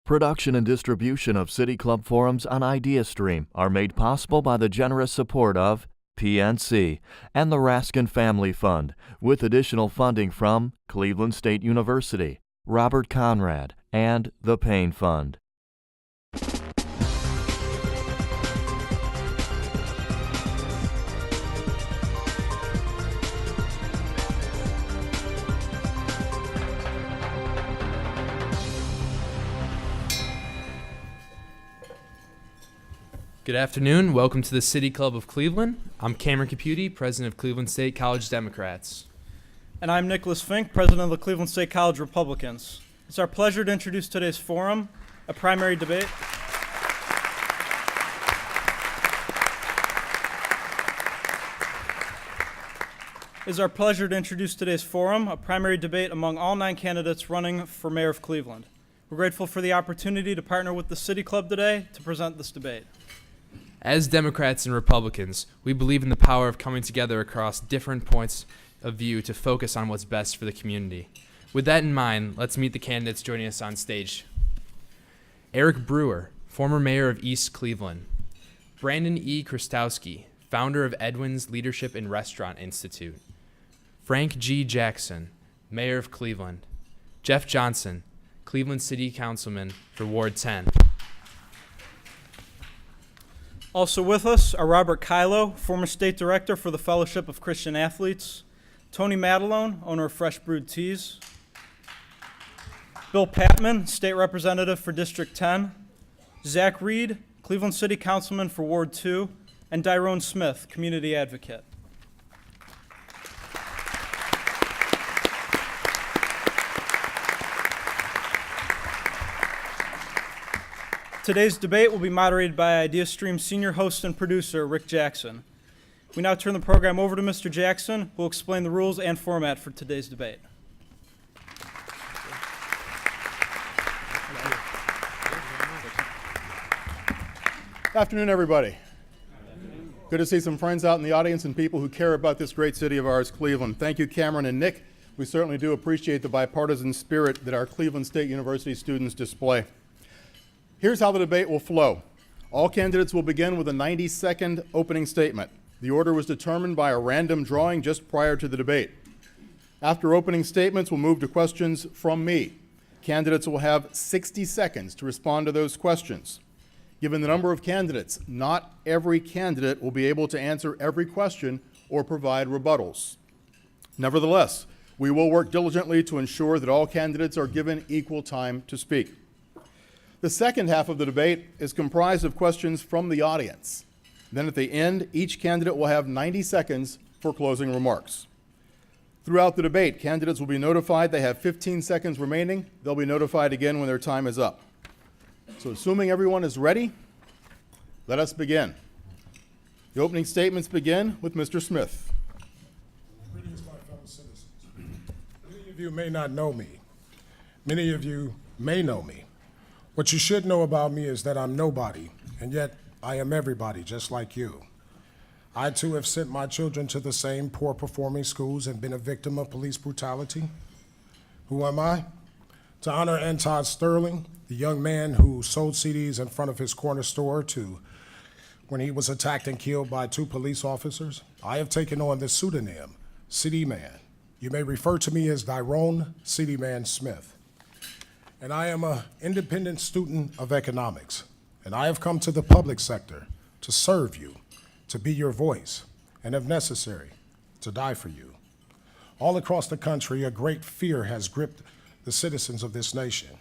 Production and distribution of City Club forums on ideastream are made possible by the generous support of PNC and the Raskin Family Fund, with additional funding from Cleveland State University, Robert Conrad, and the Payne Fund. Good afternoon. Welcome to the City Club of Cleveland. I'm Cameron Caputi, president of Cleveland State College Democrats. And I'm Nicholas Fink, president of the Cleveland State College Republicans. It's our pleasure to introduce today's forum, a primary debate. Among all 9 candidates running for mayor of Cleveland. We're grateful for the opportunity to partner with the City Club today to present this debate. As Democrats and Republicans, we believe in the power of coming together across different points of view to focus on what's best for the community. With that in mind, let's meet the candidates joining us on stage. Eric Brewer, former mayor of East Cleveland. Brandon E. Chrostowski, founder of Edwin's Leadership and Restaurant Institute. Frank G. Jackson, mayor of Cleveland. Jeff Johnson, Cleveland City Councilman for Ward 10. Also with us are Robert Kylo, former state director for the Fellowship of Christian Athletes, Tony Madalone, owner of Fresh Brewed Teas, Bill Patmon, state representative for District 10, Zack Reed, Cleveland City Councilman for Ward 2, and Dyrone Smith, community advocate. Today's debate will be moderated by ideastream senior host and producer Rick Jackson. We now turn the program over to Mr. Jackson, who will explain the rules and format for today's debate. Good afternoon, everybody. Good to see some friends out in the audience and people who care about this great city of ours, Cleveland. Thank you, Cameron and Nick. We certainly do appreciate the bipartisan spirit that our Cleveland State University students display. Here's how the debate will flow. All candidates will begin with a 90-second opening statement. The order was determined by a random drawing just prior to the debate. After opening statements, we'll move to questions from me. Candidates will have 60 seconds to respond to those questions. Given the number of candidates, not every candidate will be able to answer every question or provide rebuttals. Nevertheless, we will work diligently to ensure that all candidates are given equal time to speak. The second half of the debate is comprised of questions from the audience. Then at the end, each candidate will have 90 seconds for closing remarks. Throughout the debate, candidates will be notified they have 15 seconds remaining. They'll be notified again when their time is up. So assuming everyone is ready, let us begin. The opening statements begin with Mr. Smith. Greetings, my fellow citizens. Many of you may not know me. Many of you may know me. What you should know about me is that I'm nobody, and yet I am everybody, just like you. I too have sent my children to the same poor performing schools and been a victim of police brutality. Who am I? To honor Anton Sterling, the young man who sold CDs in front of his corner store when he was attacked and killed by 2 police officers, I have taken on the pseudonym, City Man. You may refer to me as Dyrone City Man Smith. And I am an independent student of economics, and I have come to the public sector to serve you, to be your voice, and if necessary, to die for you. All across the country, a great fear has gripped the citizens of this nation,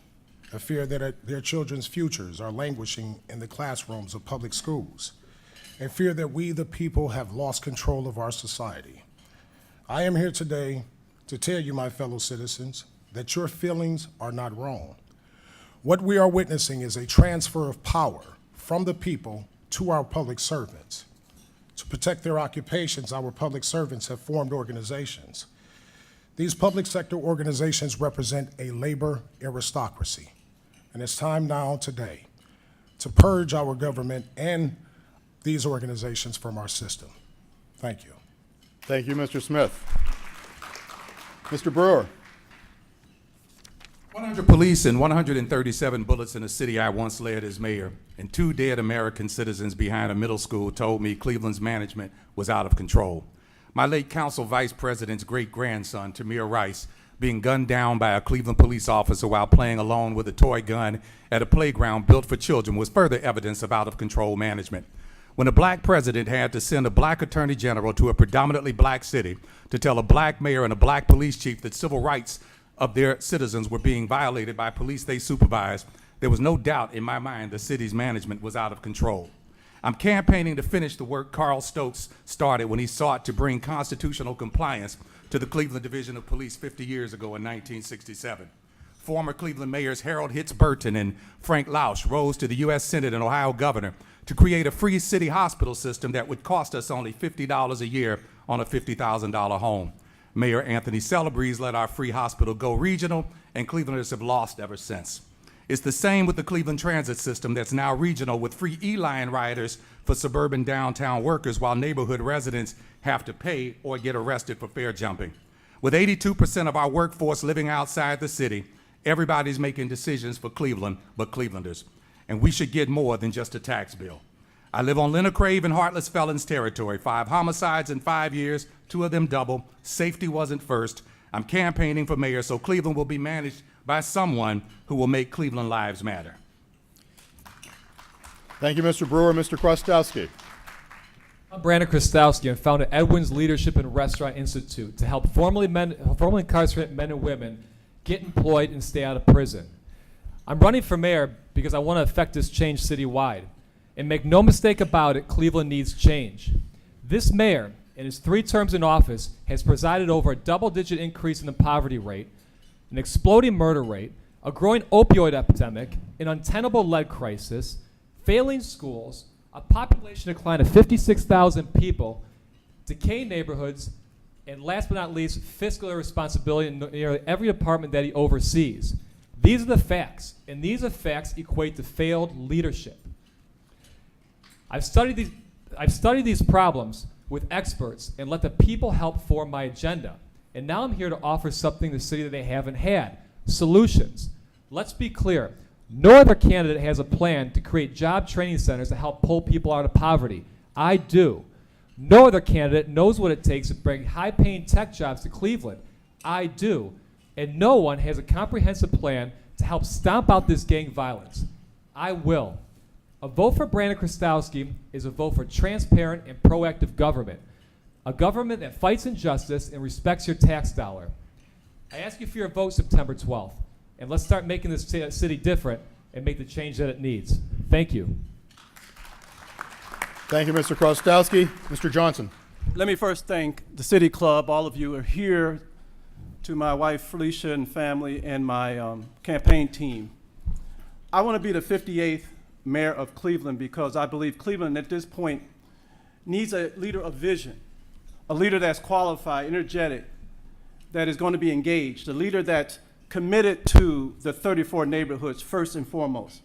a fear that their children's futures are languishing in the classrooms of public schools, a fear that we, the people, have lost control of our society. I am here today to tell you, my fellow citizens, that your feelings are not wrong. What we are witnessing is a transfer of power from the people to our public servants. To protect their occupations, our public servants have formed organizations. These public sector organizations represent a labor aristocracy. And it's time now, today, to purge our government and these organizations from our system. Thank you. Thank you, Mr. Smith. Mr. Brewer. 100 police and 137 bullets in the city I once led as mayor, and 2 dead American citizens behind a middle school told me Cleveland's management was out of control. My late council vice president's great-grandson, Tamir Rice, being gunned down by a Cleveland police officer while playing alone with a toy gun at a playground built for children was further evidence of out-of-control management. When a black president had to send a black attorney general to a predominantly black city to tell a black mayor and a black police chief that civil rights of their citizens were being violated by police they supervised, there was no doubt in my mind the city's management was out of control. I'm campaigning to finish the work Carl Stokes started when he sought to bring constitutional compliance to the Cleveland Division of Police 50 years ago in 1967. Former Cleveland mayors Harold Hitz Burton and Frank Lausch rose to the U.S. Senate and Ohio governor to create a free city hospital system that would cost us only $50 a year on a $50,000 home. Mayor Anthony Celebrezze let our free hospital go regional, and Clevelanders have lost ever since. It's the same with the Cleveland transit system that's now regional with free E-Line riders for suburban downtown workers while neighborhood residents have to pay or get arrested for fare jumping. With 82% of our workforce living outside the city, everybody's making decisions for Cleveland but Clevelanders, and we should get more than just a tax bill. I live on Leonard Crave and Heartless Felons territory, 5 homicides in 5 years, 2 of them double. Safety wasn't first. I'm campaigning for mayor so Cleveland will be managed by someone who will make Cleveland lives matter. Thank you, Mr. Brewer. Mr. Chrostowski. I'm Brandon Chrostowski and founded Edwin's Leadership and Restaurant Institute to help formerly incarcerated men and women get employed and stay out of prison. I'm running for mayor because I want to affect this change citywide. And make no mistake about it, Cleveland needs change. This mayor, in his 3 terms in office, has presided over a double-digit increase in the poverty rate, an exploding murder rate, a growing opioid epidemic, an untenable lead crisis, failing schools, a population decline of 56,000 people, decaying neighborhoods, and last but not least, fiscal irresponsibility in nearly every department that he oversees. These are the facts, and these facts equate to failed leadership. I've studied these problems with experts and let the people help form my agenda. And now I'm here to offer something to the city that they haven't had, solutions. Let's be clear, no other candidate has a plan to create job training centers to help pull people out of poverty. I do. No other candidate knows what it takes to bring high-paying tech jobs to Cleveland. I do. And no one has a comprehensive plan to help stomp out this gang violence. I will. A vote for Brandon Chrostowski is a vote for transparent and proactive government, a government that fights injustice and respects your tax dollar. I ask you for your vote September 12th, and let's start making this city different and make the change that it needs. Thank you. Thank you, Mr. Chrostowski. Mr. Johnson. Let me first thank the City Club. All of you are here, to my wife Felicia and family and my campaign team. I want to be the 58th mayor of Cleveland because I believe Cleveland at this point needs a leader of vision, a leader that's qualified, energetic, that is going to be engaged, a leader that's committed to the 34 neighborhoods first and foremost.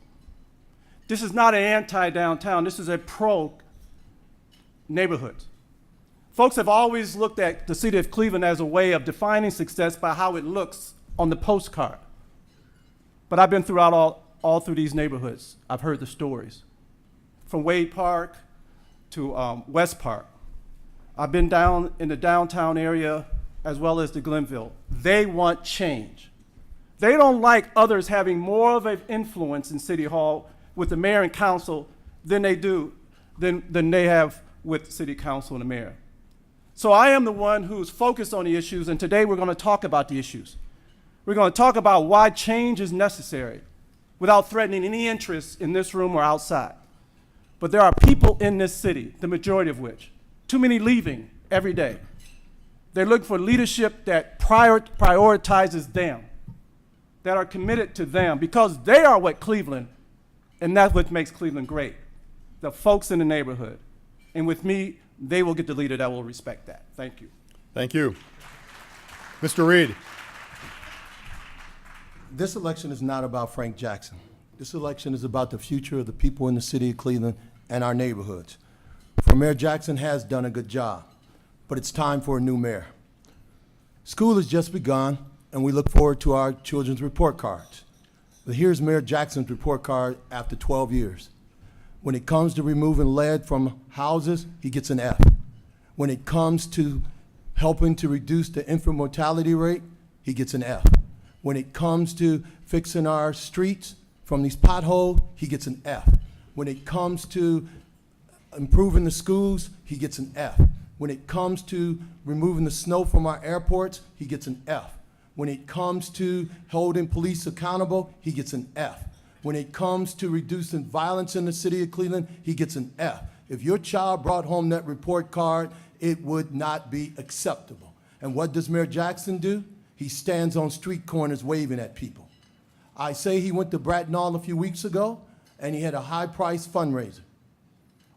This is not an anti-downtown, this is a pro-neighborhood. Folks have always looked at the city of Cleveland as a way of defining success by how it looks on the postcard. But I've been throughout all through these neighborhoods. I've heard the stories. From Wade Park to West Park. I've been down in the downtown area as well as the Glenville. They want change. They don't like others having more of an influence in City Hall with the mayor and council than they have with City Council and the mayor. So I am the one who's focused on the issues, and today we're going to talk about the issues. We're going to talk about why change is necessary without threatening any interests in this room or outside. But there are people in this city, the majority of which, too many leaving every day. They're looking for leadership that prioritizes them, that are committed to them, because they are what Cleveland, and that's what makes Cleveland great, the folks in the neighborhood. And with me, they will get the leader that will respect that. Thank you. Thank you. Mr. Reed. This election is not about Frank Jackson. This election is about the future of the people in the city of Cleveland and our neighborhoods. For Mayor Jackson has done a good job, but it's time for a new mayor. School has just begun, and we look forward to our children's report cards. But here's Mayor Jackson's report card after 12 years. When it comes to removing lead from houses, he gets an F. When it comes to helping to reduce the infant mortality rate, he gets an F. When it comes to fixing our streets from these potholes, he gets an F. When it comes to improving the schools, he gets an F. When it comes to removing the snow from our airports, he gets an F. When it comes to holding police accountable, he gets an F. When it comes to reducing violence in the city of Cleveland, he gets an F. If your child brought home that report card, it would not be acceptable. And what does Mayor Jackson do? He stands on street corners waving at people. I say he went to Bratnall a few weeks ago, and he had a high-priced fundraiser.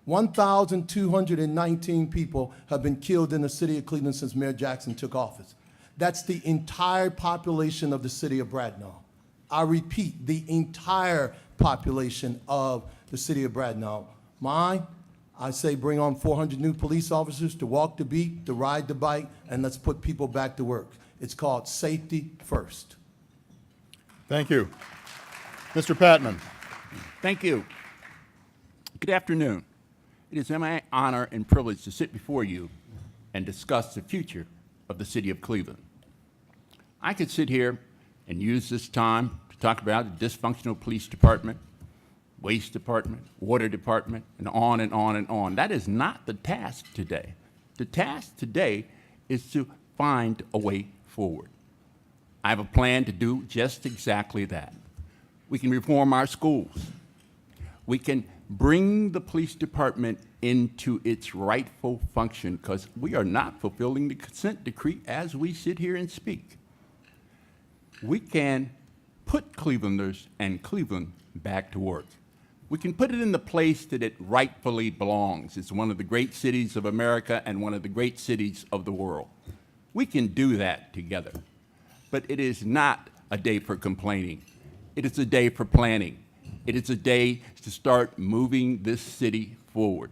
1,219 people have been killed in the city of Cleveland since Mayor Jackson took office. That's the entire population of the city of Bratnall. I repeat, the entire population of the city of Bratnall. Mine, I say bring on 400 new police officers to walk the beat, to ride the bike, and let's put people back to work. It's called safety first. Thank you. Mr. Patmon. Thank you. Good afternoon. It is my honor and privilege to sit before you and discuss the future of the city of Cleveland. I could sit here and use this time to talk about the dysfunctional police department, waste department, water department, and on and on and on. That is not the task today. The task today is to find a way forward. I have a plan to do just exactly that. We can reform our schools. We can bring the police department into its rightful function, because we are not fulfilling the consent decree as we sit here and speak. We can put Clevelanders and Cleveland back to work. We can put it in the place that it rightfully belongs. It's one of the great cities of America and one of the great cities of the world. We can do that together. But it is not a day for complaining. It is a day for planning. It is a day to start moving this city forward.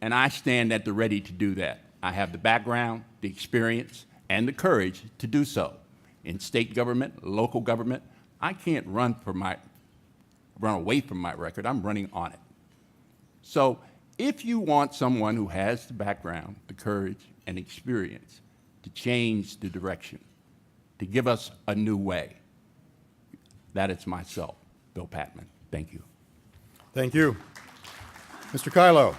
And I stand at the ready to do that. I have the background, the experience, and the courage to do so. In state government, local government, I can't run away from my record. I'm running on it. So if you want someone who has the background, the courage, and experience to change the direction, to give us a new way, that is myself, Bill Patmon. Thank you. Thank you. Mr. Kylo.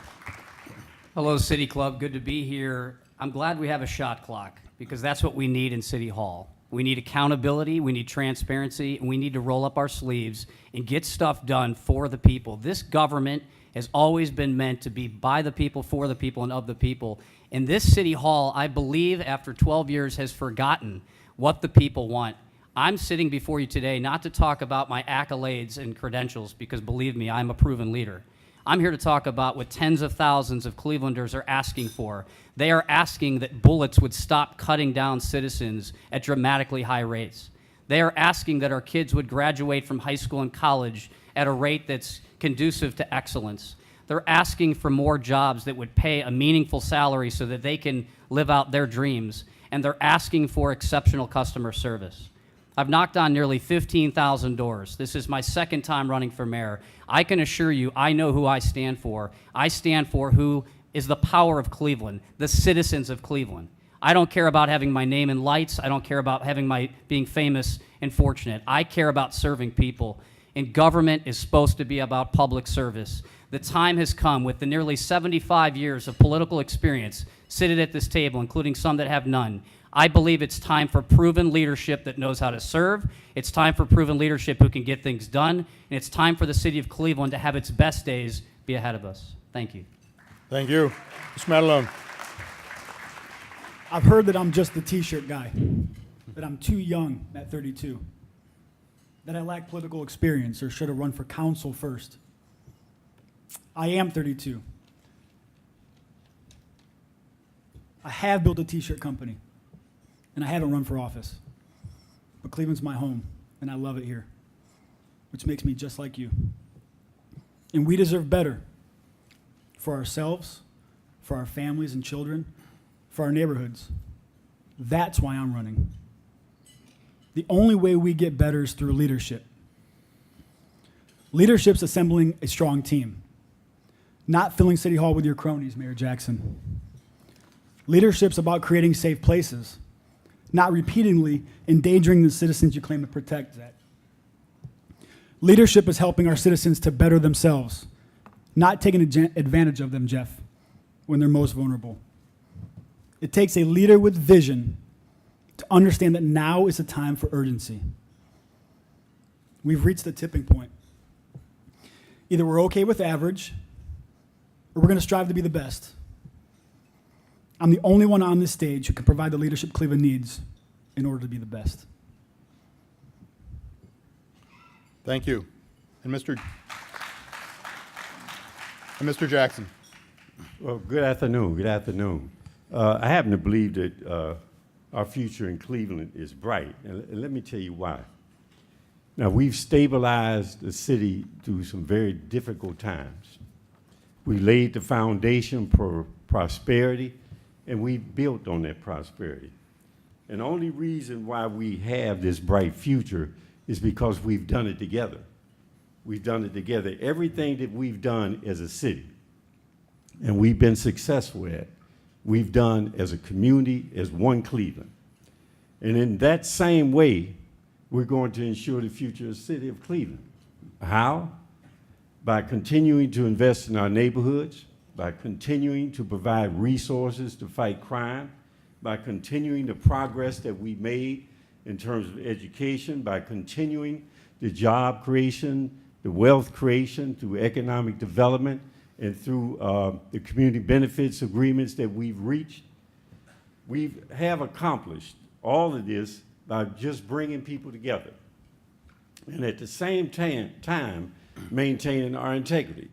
Hello, City Club. Good to be here. I'm glad we have a shot clock, because that's what we need in City Hall. We need accountability, we need transparency, and we need to roll up our sleeves and get stuff done for the people. This government has always been meant to be by the people, for the people, and of the people. And this City Hall, I believe, after 12 years, has forgotten what the people want. I'm sitting before you today not to talk about my accolades and credentials, because believe me, I'm a proven leader. I'm here to talk about what tens of thousands of Clevelanders are asking for. They are asking that bullets would stop cutting down citizens at dramatically high rates. They are asking that our kids would graduate from high school and college at a rate that's conducive to excellence. They're asking for more jobs that would pay a meaningful salary so that they can live out their dreams. And they're asking for exceptional customer service. I've knocked on nearly 15,000 doors. This is my second time running for mayor. I can assure you, I know who I stand for. I stand for who is the power of Cleveland, the citizens of Cleveland. I don't care about having my name in lights. I don't care about being famous and fortunate. I care about serving people. And government is supposed to be about public service. The time has come, with the nearly 75 years of political experience seated at this table, including some that have none. I believe it's time for proven leadership that knows how to serve. It's time for proven leadership who can get things done. And it's time for the city of Cleveland to have its best days be ahead of us. Thank you. Thank you. Mr. Madalone. I've heard that I'm just the T-shirt guy, that I'm too young at 32, that I lack political experience or should have run for council first. I am 32. I have built a T-shirt company, and I haven't run for office. But Cleveland's my home, and I love it here, which makes me just like you. And we deserve better for ourselves, for our families and children, for our neighborhoods. That's why I'm running. The only way we get better is through leadership. Leadership's assembling a strong team, not filling City Hall with your cronies, Mayor Jackson. Leadership's about creating safe places, not repeatedly endangering the citizens you claim to protect, Zach. Leadership is helping our citizens to better themselves, not taking advantage of them, Jeff, when they're most vulnerable. It takes a leader with vision to understand that now is a time for urgency. We've reached the tipping point. Either we're okay with average, or we're going to strive to be the best. I'm the only one on this stage who can provide the leadership Cleveland needs in order to be the best. Thank you. And Mr. Jackson. Well, good afternoon. Good afternoon. I happen to believe that our future in Cleveland is bright, and let me tell you why. Now, we've stabilized the city through some very difficult times. We laid the foundation for prosperity, and we built on that prosperity. And the only reason why we have this bright future is because we've done it together. We've done it together. Everything that we've done as a city, and we've been successful at, we've done as a community, as one Cleveland. And in that same way, we're going to ensure the future of the city of Cleveland. How? By continuing to invest in our neighborhoods, by continuing to provide resources to fight crime, by continuing the progress that we made in terms of education, by continuing the job creation, the wealth creation through economic development, and through the community benefits agreements that we've reached. We have accomplished all of this by just bringing people together, and at the same time maintaining our integrity.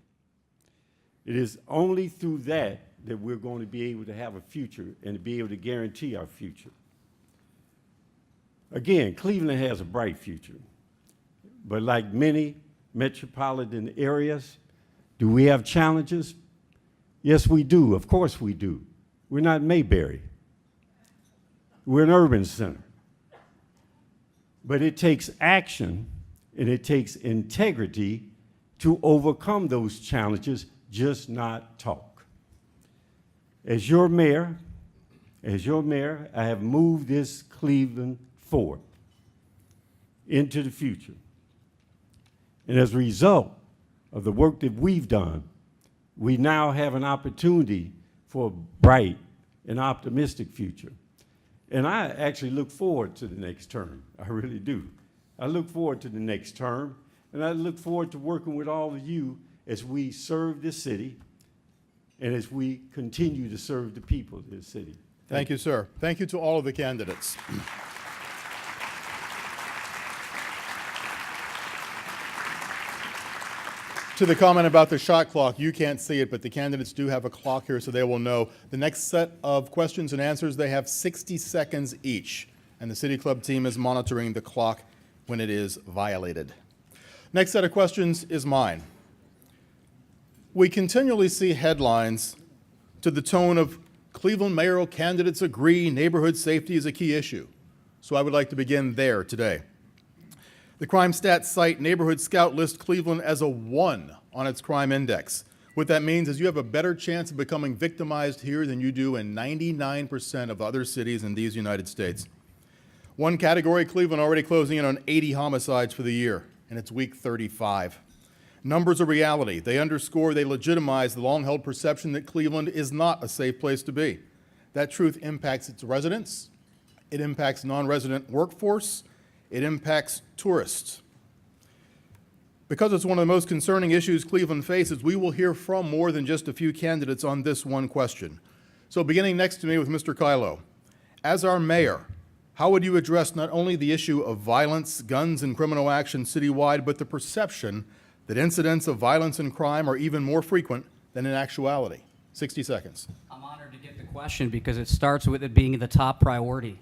It is only through that that we're going to be able to have a future and to be able to guarantee our future. Again, Cleveland has a bright future, but like many metropolitan areas, do we have challenges? Yes, we do. Of course we do. We're not Mayberry. We're an urban center. But it takes action and it takes integrity to overcome those challenges, just not talk. As your mayor, I have moved this Cleveland forward into the future. And as a result of the work that we've done, we now have an opportunity for a bright and optimistic future. And I actually look forward to the next term. I really do. I look forward to the next term, and I look forward to working with all of you as we serve this city and as we continue to serve the people of this city. Thank you, sir. Thank you to all of the candidates. To the comment about the shot clock, you can't see it, but the candidates do have a clock here, so they will know. The next set of questions and answers, they have 60 seconds each, and the City Club team is monitoring the clock when it is violated. Next set of questions is mine. We continually see headlines to the tone of Cleveland mayoral candidates agree neighborhood safety is a key issue. So I would like to begin there today. The crime stats cite Neighborhood Scout list Cleveland as a 1 on its crime index. What that means is you have a better chance of becoming victimized here than you do in 99% of other cities in these United States. One category, Cleveland already closing in on 80 homicides for the year, and it's week 35. Numbers are reality. They underscore, they legitimize the long-held perception that Cleveland is not a safe place to be. That truth impacts its residents, it impacts non-resident workforce, it impacts tourists. Because it's one of the most concerning issues Cleveland faces, we will hear from more than just a few candidates on this one question. So beginning next to me with Mr. Kylo, as our mayor, how would you address not only the issue of violence, guns, and criminal action citywide, but the perception that incidents of violence and crime are even more frequent than in actuality? 60 seconds. I'm honored to get the question because it starts with it being the top priority.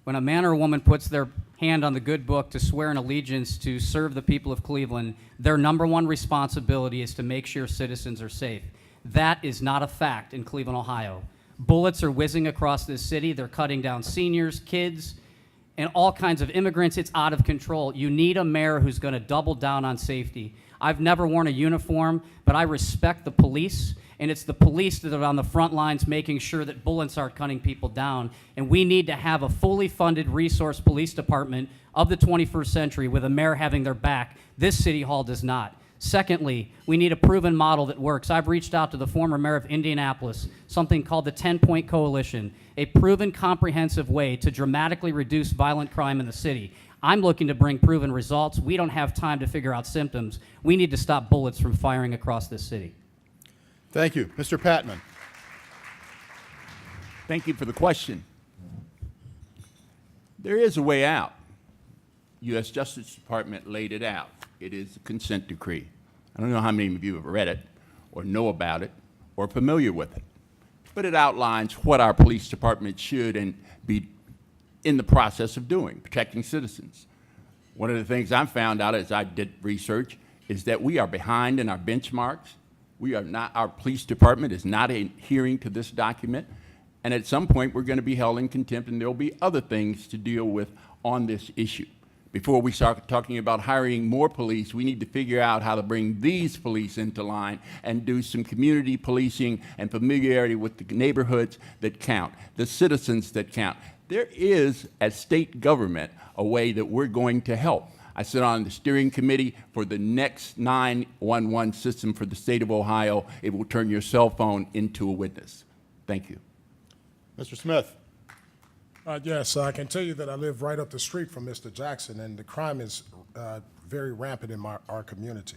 When a man or a woman puts their hand on the good book to swear an allegiance to serve the people of Cleveland, their number one responsibility is to make sure citizens are safe. That is not a fact in Cleveland, Ohio. Bullets are whizzing across this city. They're cutting down seniors, kids, and all kinds of immigrants. It's out of control. You need a mayor who's going to double down on safety. I've never worn a uniform, but I respect the police, and it's the police that are on the front lines making sure that bullets aren't cutting people down. And we need to have a fully funded resource police department of the 21st century with a mayor having their back. This city hall does not. Secondly, we need a proven model that works. I've reached out to the former mayor of Indianapolis, something called the 10-Point Coalition, a proven comprehensive way to dramatically reduce violent crime in the city. I'm looking to bring proven results. We don't have time to figure out symptoms. We need to stop bullets from firing across this city. Thank you. Mr. Patmon. Thank you for the question. There is a way out. U.S. Justice Department laid it out. It is a consent decree. I don't know how many of you have read it or know about it or familiar with it, but it outlines what our police department should and be in the process of doing, protecting citizens. One of the things I found out as I did research is that we are behind in our benchmarks. We are not, our police department is not adhering to this document, and at some point we're going to be held in contempt, and there will be other things to deal with on this issue. Before we start talking about hiring more police, we need to figure out how to bring these police into line and do some community policing and familiarity with the neighborhoods that count, the citizens that count. There is, as state government, a way that we're going to help. I sit on the steering committee for the next 911 system for the state of Ohio. It will turn your cell phone into a witness. Thank you. Mr. Smith. Yes, I can tell you that I live right up the street from Mr. Jackson, and the crime is very rampant in our community.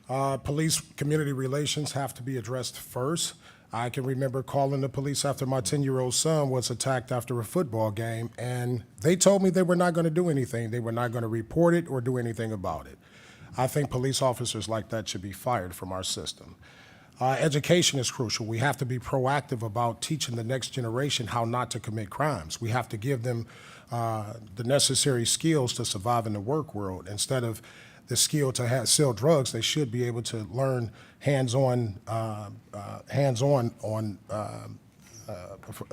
Police community relations have to be addressed first. I can remember calling the police after my 10-year-old son was attacked after a football game, and they told me they were not going to do anything. They were not going to report it or do anything about it. I think police officers like that should be fired from our system. Education is crucial. We have to be proactive about teaching the next generation how not to commit crimes. We have to give them the necessary skills to survive in the work world. Instead of the skill to sell drugs, they should be able to learn hands-on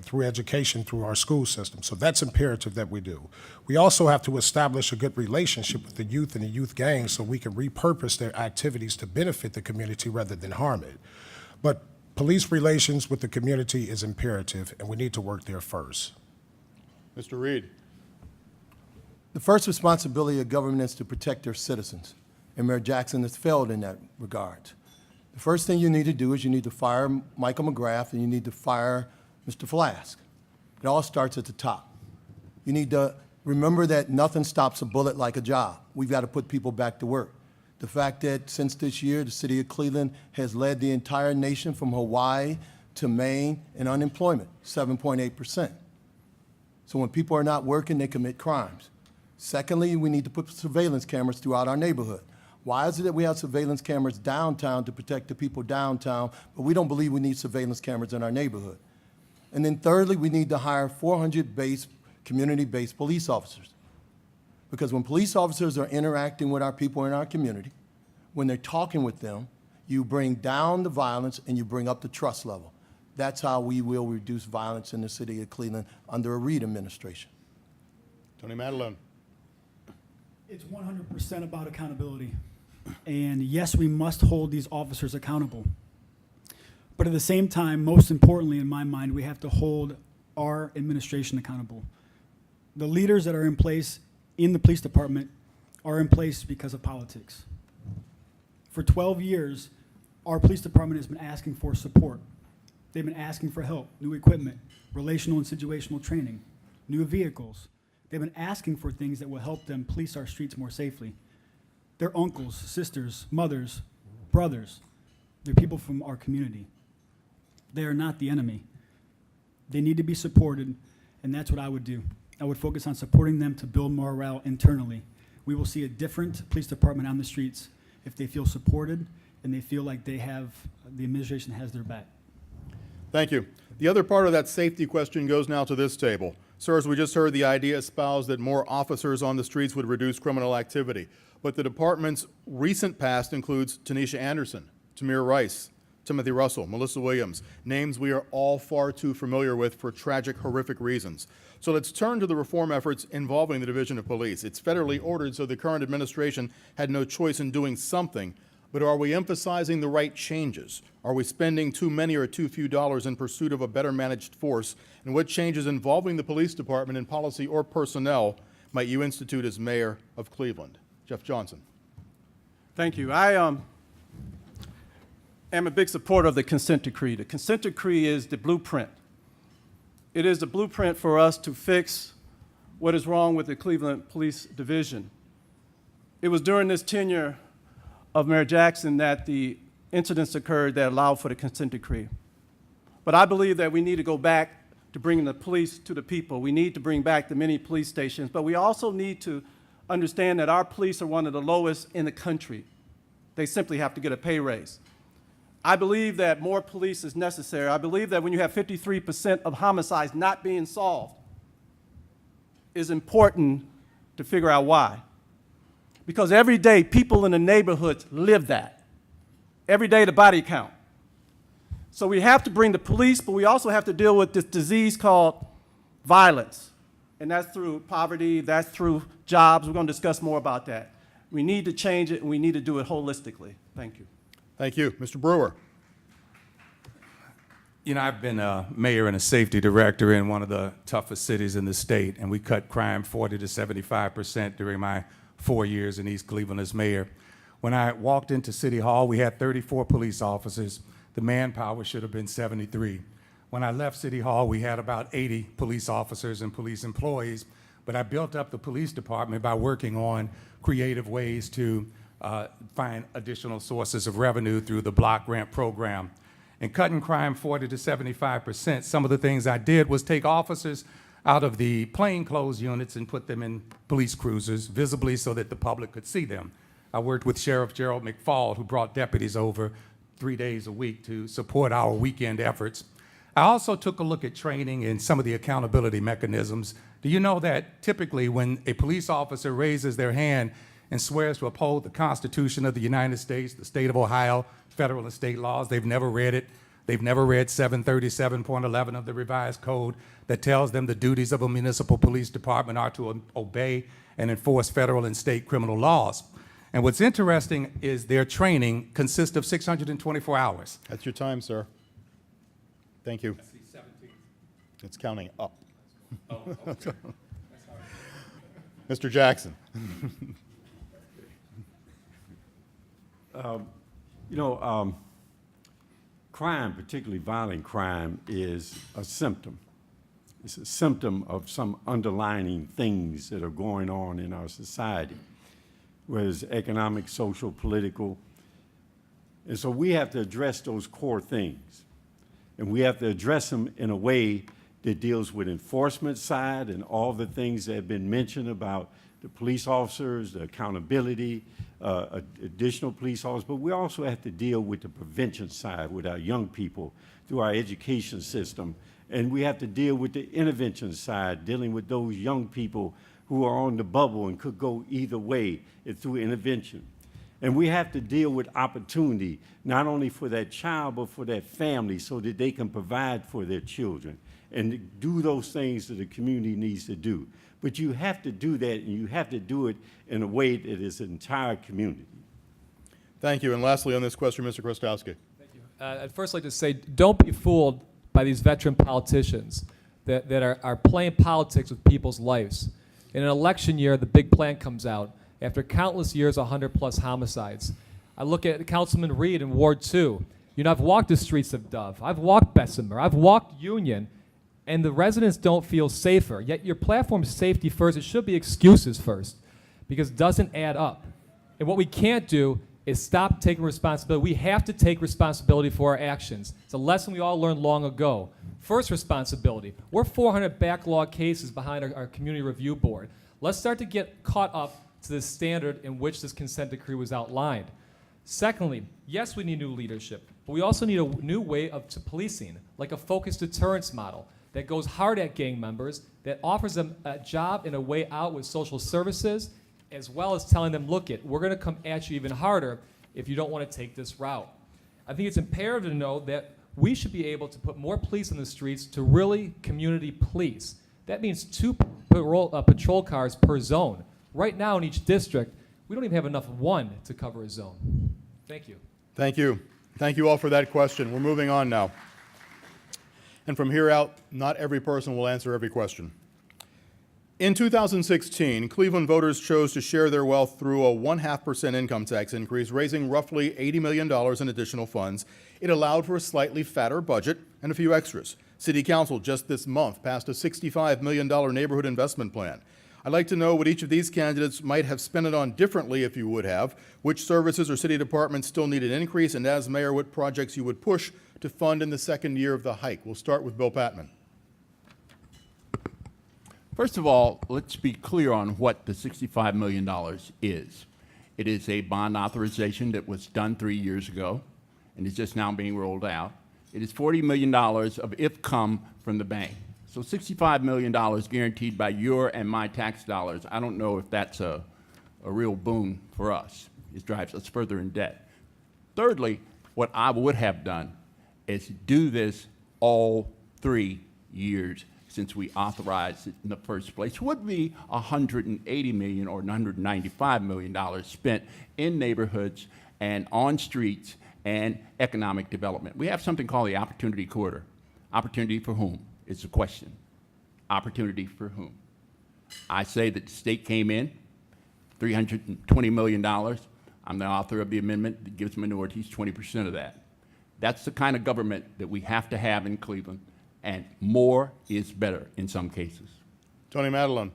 through education through our school system. So that's imperative that we do. We also have to establish a good relationship with the youth and the youth gangs so we can repurpose their activities to benefit the community rather than harm it. But police relations with the community is imperative, and we need to work there first. Mr. Reed. The first responsibility of government is to protect their citizens, and Mayor Jackson has failed in that regard. The first thing you need to do is you need to fire Michael McGrath and you need to fire Mr. Flask. It all starts at the top. You need to remember that nothing stops a bullet like a job. We've got to put people back to work. The fact that since this year, the city of Cleveland has led the entire nation from Hawaii to Maine in unemployment, 7.8%. So when people are not working, they commit crimes. Secondly, we need to put surveillance cameras throughout our neighborhood. Why is it that we have surveillance cameras downtown to protect the people downtown, but we don't believe we need surveillance cameras in our neighborhood? And then thirdly, we need to hire 400 community-based police officers. Because when police officers are interacting with our people in our community, when they're talking with them, you bring down the violence and you bring up the trust level. That's how we will reduce violence in the city of Cleveland under a Reed administration. Tony Madalone. It's 100% about accountability. And yes, we must hold these officers accountable. But at the same time, most importantly in my mind, we have to hold our administration accountable. The leaders that are in place in the police department are in place because of politics. For 12 years, our police department has been asking for support. They've been asking for help, new equipment, relational and situational training, new vehicles. They've been asking for things that will help them police our streets more safely. They're uncles, sisters, mothers, brothers. They're people from our community. They are not the enemy. They need to be supported, and that's what I would do. I would focus on supporting them to build morale internally. We will see a different police department on the streets if they feel supported and they feel like the administration has their back. Thank you. The other part of that safety question goes now to this table. Sirs, we just heard the idea espoused that more officers on the streets would reduce criminal activity. But the department's recent past includes Tanisha Anderson, Tamir Rice, Timothy Russell, Melissa Williams, names we are all far too familiar with for tragic, horrific reasons. So let's turn to the reform efforts involving the Division of Police. It's federally ordered, so the current administration had no choice in doing something. But are we emphasizing the right changes? Are we spending too many or too few dollars in pursuit of a better managed force? And what changes involving the police department in policy or personnel might you institute as mayor of Cleveland? Jeff Johnson. Thank you. I am a big supporter of the consent decree. The consent decree is the blueprint. It is the blueprint for us to fix what is wrong with the Cleveland Police Division. It was during this tenure of Mayor Jackson that the incidents occurred that allowed for the consent decree. But I believe that we need to go back to bringing the police to the people. We need to bring back the many police stations, but we also need to understand that our police are one of the lowest in the country. They simply have to get a pay raise. I believe that more police is necessary. I believe that when you have 53% of homicides not being solved, it's important to figure out why. Because every day, people in the neighborhoods live that. Every day, the body count. So we have to bring the police, but we also have to deal with this disease called violence. And that's through poverty, that's through jobs. We're going to discuss more about that. We need to change it, and we need to do it holistically. Thank you. Thank you. Mr. Brewer. You know, I've been a mayor and a safety director in one of the toughest cities in the state, and we cut crime 40 to 75% during my 4 years in East Cleveland as mayor. When I walked into City Hall, we had 34 police officers. The manpower should have been 73. When I left City Hall, we had about 80 police officers and police employees, but I built up the police department by working on creative ways to find additional sources of revenue through the block grant program. And cutting crime 40 to 75%, some of the things I did was take officers out of the plainclothes units and put them in police cruisers visibly so that the public could see them. I worked with Sheriff Gerald McFall, who brought deputies over 3 days a week to support our weekend efforts. I also took a look at training and some of the accountability mechanisms. Do you know that typically when a police officer raises their hand and swears to uphold the Constitution of the United States, the state of Ohio, federal and state laws, they've never read it. They've never read 737.11 of the revised code that tells them the duties of a municipal police department are to obey and enforce federal and state criminal laws. And what's interesting is their training consists of 624 hours. That's your time, sir. Thank you. It's counting up. Oh, okay. Mr. Jackson. Crime, particularly violent crime, is a symptom. It's a symptom of some underlying things that are going on in our society, whether it's economic, social, political. And so we have to address those core things. And we have to address them in a way that deals with enforcement side and all the things that have been mentioned about the police officers, the accountability, additional police officers, but we also have to deal with the prevention side with our young people through our education system. And we have to deal with the intervention side, dealing with those young people who are on the bubble and could go either way through intervention. And we have to deal with opportunity, not only for that child, but for that family so that they can provide for their children and do those things that the community needs to do. But you have to do that, and you have to do it in a way that is the entire community. Thank you. And lastly on this question, Mr. Chrostowski. Thank you. I'd first like to say, don't be fooled by these veteran politicians that are playing politics with people's lives. In an election year, the big plan comes out. After countless years, 100+ homicides. I look at Councilman Reed in Ward 2. You know, I've walked the streets of Dove. I've walked Bessemer. I've walked Union. And the residents don't feel safer. Yet your platform is safety first. It should be excuses first, because it doesn't add up. And what we can't do is stop taking responsibility. We have to take responsibility for our actions. It's a lesson we all learned long ago. First, responsibility. We're 400 backlog cases behind our community review board. Let's start to get caught up to the standard in which this consent decree was outlined. Secondly, yes, we need new leadership, but we also need a new way to policing, like a focused deterrence model that goes hard at gang members, that offers them a job and a way out with social services, as well as telling them, look, we're going to come at you even harder if you don't want to take this route. I think it's imperative to know that we should be able to put more police in the streets to really community police. That means 2 patrol cars per zone. Right now in each district, we don't even have enough one to cover a zone. Thank you. Thank you. Thank you all for that question. We're moving on now. And from here out, not every person will answer every question. In 2016, Cleveland voters chose to share their wealth through a 0.5% income tax increase, raising roughly $80 million in additional funds. It allowed for a slightly fatter budget and a few extras. City Council just this month passed a $65 million neighborhood investment plan. I'd like to know what each of these candidates might have spent it on differently if you would have, which services or city departments still need an increase, and as mayor, what projects you would push to fund in the second year of the hike. We'll start with Bill Patmon. First of all, let's be clear on what the $65 million is. It is a bond authorization that was done 3 years ago and is just now being rolled out. It is $40 million of IFCOM from the bank. So $65 million guaranteed by your and my tax dollars. I don't know if that's a real boon for us. It drives us further in debt. Thirdly, what I would have done is do this all 3 years since we authorized it in the first place. Would be $180 million or $195 million spent in neighborhoods and on streets and economic development. We have something called the Opportunity Corridor. Opportunity for whom? It's a question. Opportunity for whom? I say that the state came in, $320 million. I'm the author of the amendment that gives minorities 20% of that. That's the kind of government that we have to have in Cleveland, and more is better in some cases. Tony Madalone.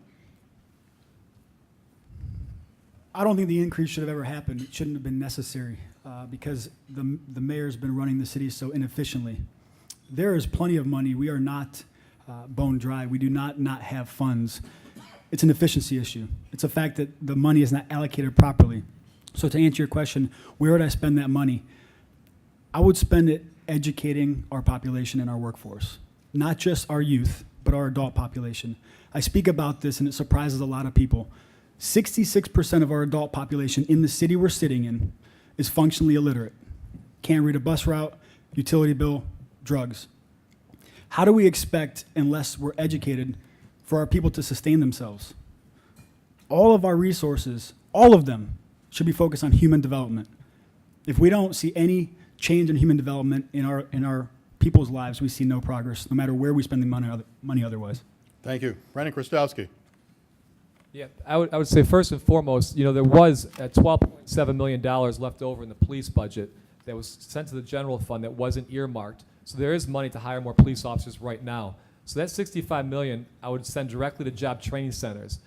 I don't think the increase should have ever happened. It shouldn't have been necessary because the mayor's been running the city so inefficiently. There is plenty of money. We are not bone dry. We do not have funds. It's an efficiency issue. It's a fact that the money is not allocated properly. So to answer your question, where would I spend that money? I would spend it educating our population and our workforce, not just our youth, but our adult population. I speak about this and it surprises a lot of people. 66% of our adult population in the city we're sitting in is functionally illiterate. Can't read a bus route, utility bill, drugs. How do we expect, unless we're educated, for our people to sustain themselves? All of our resources, all of them, should be focused on human development. If we don't see any change in human development in our people's lives, we see no progress, no matter where we spend the money otherwise. Thank you. Brandon Chrostowski. Yeah, I would say first and foremost, there was $12.7 million left over in the police budget that was sent to the general fund that wasn't earmarked. So there is money to hire more police officers right now. So that $65 million I would send directly to job training centers.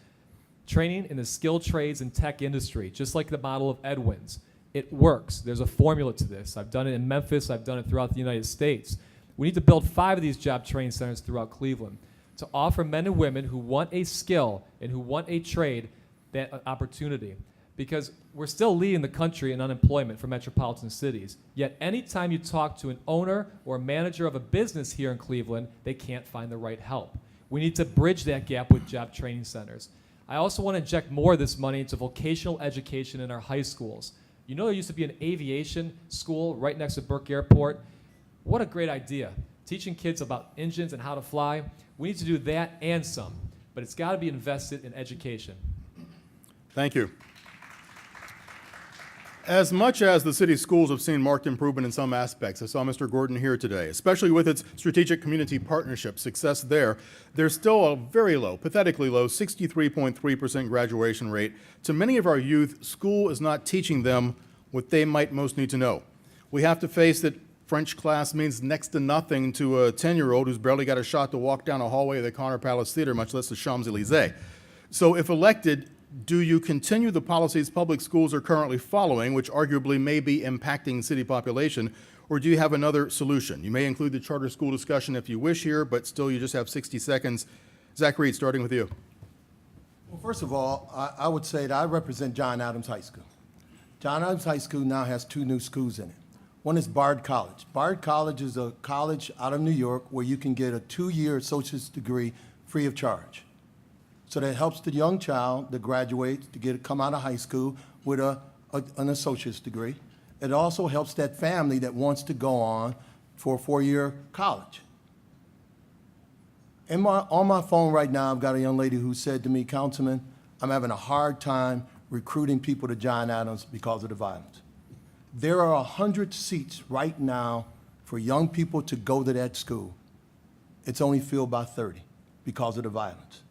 Training in the skilled trades and tech industry, just like the model of Edwin's. It works. There's a formula to this. I've done it in Memphis. I've done it throughout the United States. We need to build 5 of these job training centers throughout Cleveland to offer men and women who want a skill and who want a trade that opportunity. Because we're still leading the country in unemployment for metropolitan cities. Yet anytime you talk to an owner or a manager of a business here in Cleveland, they can't find the right help. We need to bridge that gap with job training centers. I also want to inject more of this money into vocational education in our high schools. There used to be an aviation school right next to Burke Airport. What a great idea. Teaching kids about engines and how to fly. We need to do that and some, but it's got to be invested in education. Thank you. As much as the city's schools have seen marked improvement in some aspects, I saw Mr. Gordon here today, especially with its strategic community partnership success there's still a very low, pathetically low, 63.3% graduation rate. To many of our youth, school is not teaching them what they might most need to know. We have to face that French class means next to nothing to a 10-year-old who's barely got a shot to walk down a hallway of the Connor Palace Theater, much less the Champs-Élysées. So if elected, do you continue the policies public schools are currently following, which arguably may be impacting city population, or do you have another solution? You may include the charter school discussion if you wish here, but still you just have 60 seconds. Zack Reed, starting with you. Well, first of all, I would say that I represent John Adams High School. John Adams High School now has 2 new schools in it. One is Bard College. Bard College is a college out of New York where you can get a 2-year associate's degree free of charge. So that helps the young child that graduates to come out of high school with an associate's degree. It also helps that family that wants to go on for a 4-year college. On my phone right now, I've got a young lady who said to me, Councilman, I'm having a hard time recruiting people to John Adams because of the violence. There are 100 seats right now for young people to go to that school. It's only filled by 30 because of the violence.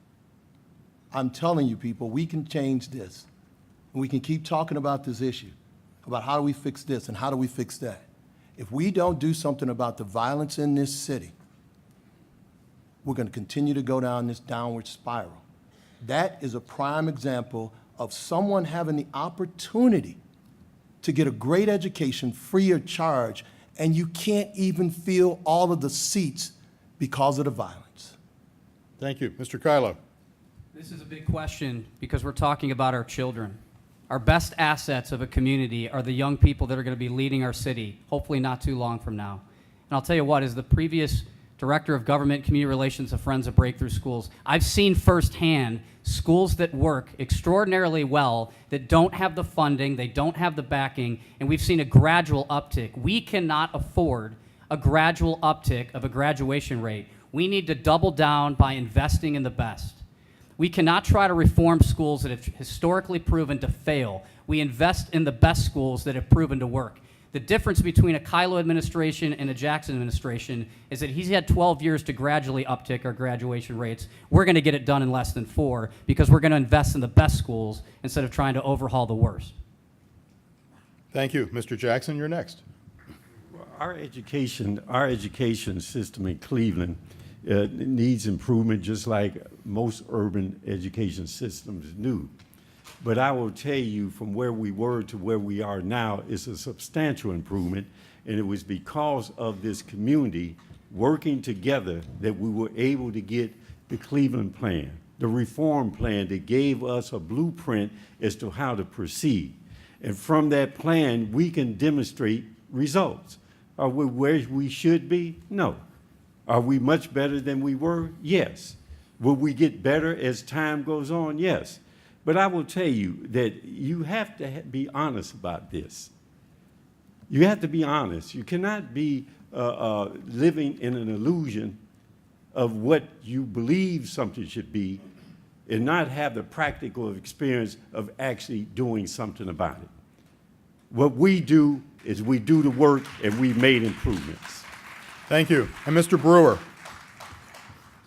I'm telling you people, we can change this. And we can keep talking about this issue, about how do we fix this and how do we fix that. If we don't do something about the violence in this city, we're going to continue to go down this downward spiral. That is a prime example of someone having the opportunity to get a great education free of charge, and you can't even fill all of the seats because of the violence. Thank you. Mr. Kylo. This is a big question because we're talking about our children. Our best assets of a community are the young people that are going to be leading our city, hopefully not too long from now. And I'll tell you what, as the previous Director of Government Community Relations of Friends of Breakthrough Schools, I've seen firsthand schools that work extraordinarily well that don't have the funding, they don't have the backing, and we've seen a gradual uptick. We cannot afford a gradual uptick of a graduation rate. We need to double down by investing in the best. We cannot try to reform schools that have historically proven to fail. We invest in the best schools that have proven to work. The difference between a Kylo administration and a Jackson administration is that he's had 12 years to gradually uptick our graduation rates. We're going to get it done in less than 4 because we're going to invest in the best schools instead of trying to overhaul the worst. Thank you. Mr. Jackson, you're next. Our education system in Cleveland needs improvement, just like most urban education systems do. But I will tell you, from where we were to where we are now, it's a substantial improvement, and it was because of this community working together that we were able to get the Cleveland plan, the reform plan that gave us a blueprint as to how to proceed. And from that plan, we can demonstrate results. Are we where we should be? No. Are we much better than we were? Yes. Will we get better as time goes on? Yes. But I will tell you that you have to be honest about this. You have to be honest. You cannot be living in an illusion of what you believe something should be and not have the practical experience of actually doing something about it. What we do is we do the work, and we've made improvements. Thank you. And Mr. Brewer.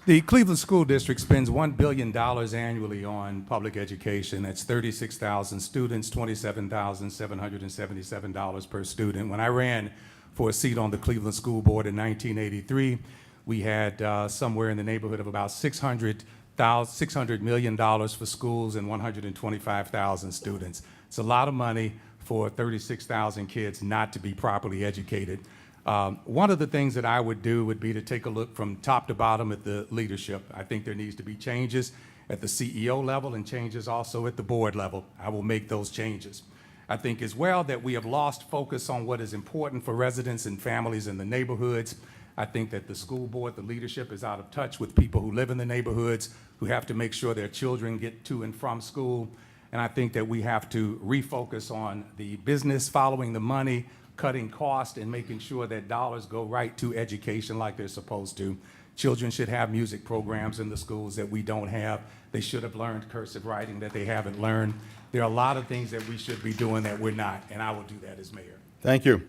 The Cleveland School District spends $1 billion annually on public education. That's 36,000 students, $27,777 per student. When I ran for a seat on the Cleveland School Board in 1983, we had somewhere in the neighborhood of about $600 million for schools and 125,000 students. It's a lot of money for 36,000 kids not to be properly educated. One of the things that I would do would be to take a look from top to bottom at the leadership. I think there needs to be changes at the CEO level and changes also at the board level. I will make those changes. I think as well that we have lost focus on what is important for residents and families in the neighborhoods. I think that the school board, the leadership is out of touch with people who live in the neighborhoods, who have to make sure their children get to and from school. And I think that we have to refocus on the business following the money, cutting costs, and making sure that dollars go right to education like they're supposed to. Children should have music programs in the schools that we don't have. They should have learned cursive writing that they haven't learned. There are a lot of things that we should be doing that we're not, and I will do that as mayor. Thank you.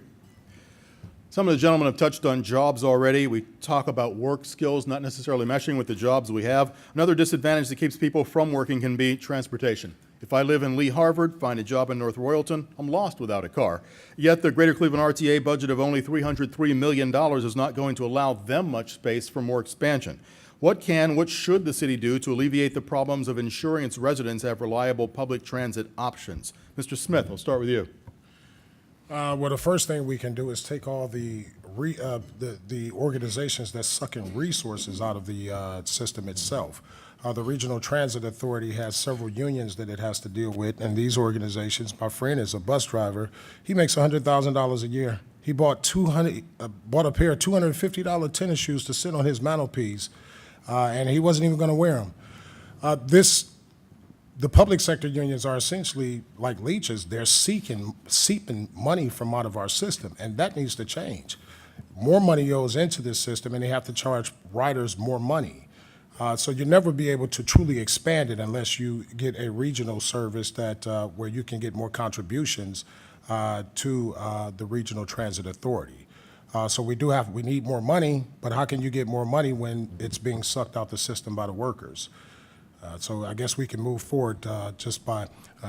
Some of the gentlemen have touched on jobs already. We talk about work skills, not necessarily meshing with the jobs we have. Another disadvantage that keeps people from working can be transportation. If I live in Lee Harvard, find a job in North Royalton, I'm lost without a car. Yet the Greater Cleveland RTA budget of only $303 million is not going to allow them much space for more expansion. What should the city do to alleviate the problems of ensuring its residents have reliable public transit options? Mr. Smith, I'll start with you. Well, the first thing we can do is take all the organizations that's sucking resources out of the system itself. The Regional Transit Authority has several unions that it has to deal with, and these organizations, my friend is a bus driver, he makes $100,000 a year. He bought a pair of $250 tennis shoes to sit on his mantelpiece, and he wasn't even going to wear them. This the public sector unions are essentially like leeches. They're seeping money from out of our system, and that needs to change. More money goes into this system, and they have to charge riders more money. So you'll never be able to truly expand it unless you get a regional service that where you can get more contributions to the regional transit authority. So we need more money, but how can you get more money when it's being sucked out the system by the workers? So I guess we can move forward just by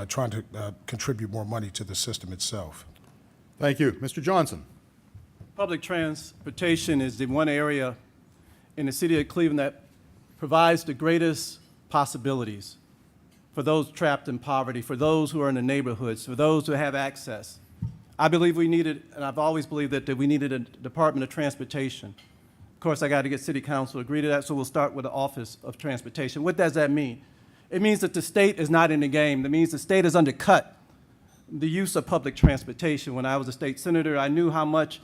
trying to contribute more money to the system itself. Thank you. Mr. Johnson. Public transportation is the one area in the city of Cleveland that provides the greatest possibilities for those trapped in poverty, for those who are in the neighborhoods, for those who have access. I believe we needed, and I've always believed that we needed a Department of Transportation. Of course, I got to get City Council to agree to that, so we'll start with the Office of Transportation. What does that mean? It means that the state is not in the game. That means the state has undercut the use of public transportation. When I was a state senator, I knew how much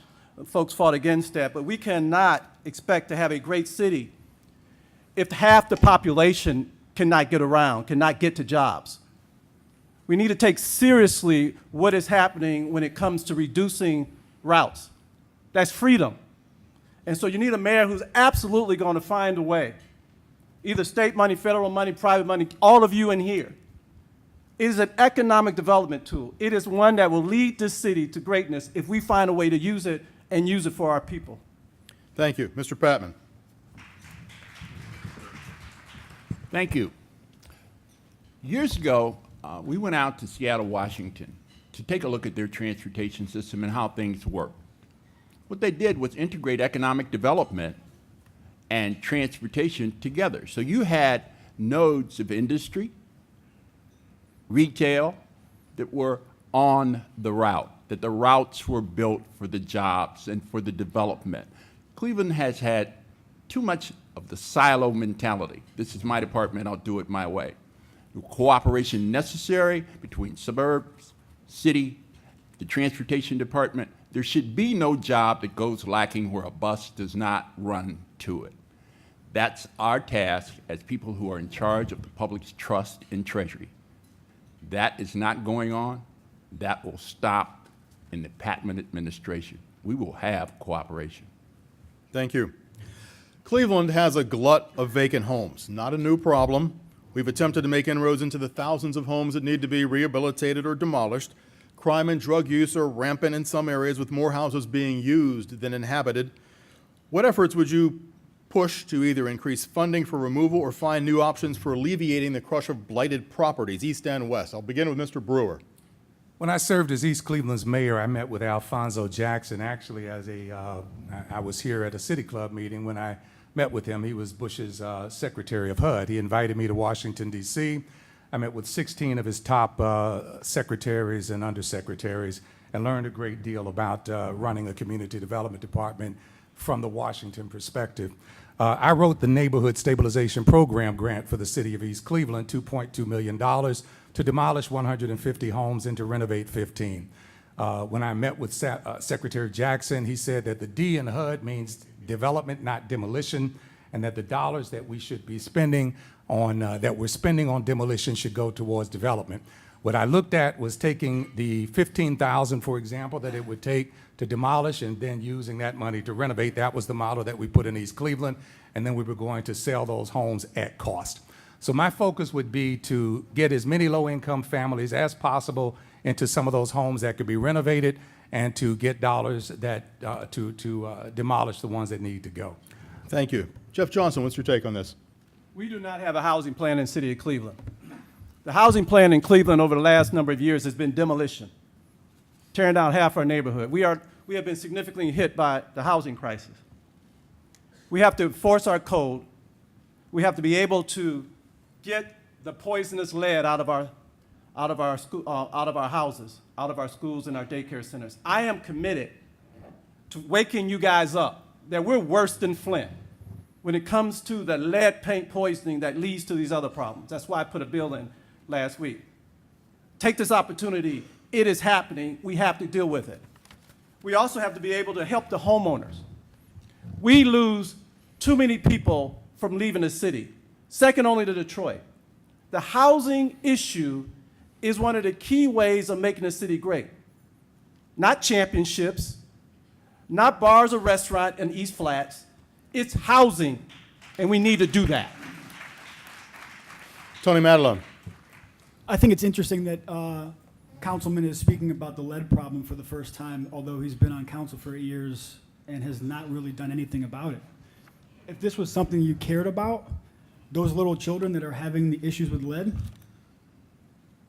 folks fought against that, but we cannot expect to have a great city if half the population cannot get around, cannot get to jobs. We need to take seriously what is happening when it comes to reducing routes. That's freedom. And so you need a mayor who's absolutely going to find a way, either state money, federal money, private money, all of you in here. It is an economic development tool. It is one that will lead this city to greatness if we find a way to use it and use it for our people. Thank you. Mr. Patmon. Thank you. Years ago, we went out to Seattle, Washington to take a look at their transportation system and how things work. What they did was integrate economic development and transportation together. So you had nodes of industry, retail that were on the route, that the routes were built for the jobs and for the development. Cleveland has had too much of the silo mentality. This is my department, I'll do it my way. The cooperation necessary between suburbs, city, the transportation department. There should be no job that goes lacking where a bus does not run to it. That's our task as people who are in charge of the public's trust in Treasury. That is not going on. That will stop in the Patmon administration. We will have cooperation. Thank you. Cleveland has a glut of vacant homes. Not a new problem. We've attempted to make inroads into the thousands of homes that need to be rehabilitated or demolished. Crime and drug use are rampant in some areas, with more houses being used than inhabited. What efforts would you push to either increase funding for removal or find new options for alleviating the crush of blighted properties, east and west? I'll begin with Mr. Brewer. When I served as East Cleveland's mayor, I met with Alfonso Jackson. Actually, I was here at a City Club meeting when I met with him. He was Bush's Secretary of HUD. He invited me to Washington, D.C. I met with 16 of his top secretaries and undersecretaries and learned a great deal about running a community development department from the Washington perspective. I wrote the Neighborhood Stabilization Program grant for the city of East Cleveland, $2.2 million, to demolish 150 homes and to renovate 15. When I met with Secretary Jackson, he said that the D in HUD means development, not demolition, and that the dollars that we should be spending on, that we're spending on demolition should go towards development. What I looked at was taking the $15,000, for example, that it would take to demolish and then using that money to renovate. That was the model that we put in East Cleveland, and then we were going to sell those homes at cost. So my focus would be to get as many low-income families as possible into some of those homes that could be renovated and to get dollars that, to demolish the ones that need to go. Thank you. Jeff Johnson, what's your take on this? We do not have a housing plan in the city of Cleveland. The housing plan in Cleveland over the last number of years has been demolition, tearing down half our neighborhood. We have been significantly hit by the housing crisis. We have to enforce our code. We have to be able to get the poisonous lead out of our houses, out of our schools and our daycare centers. I am committed to waking you guys up that we're worse than Flint when it comes to the lead paint poisoning that leads to these other problems. That's why I put a bill in last week. Take this opportunity. It is happening. We have to deal with it. We also have to be able to help the homeowners. We lose too many people from leaving the city, second only to Detroit. The housing issue is one of the key ways of making the city great. Not championships, not bars or restaurant in East Flats. It's housing, and we need to do that. Tony Madalone. I think it's interesting that Councilman is speaking about the lead problem for the first time, although he's been on council for 8 years and has not really done anything about it. If this was something you cared about, those little children that are having the issues with lead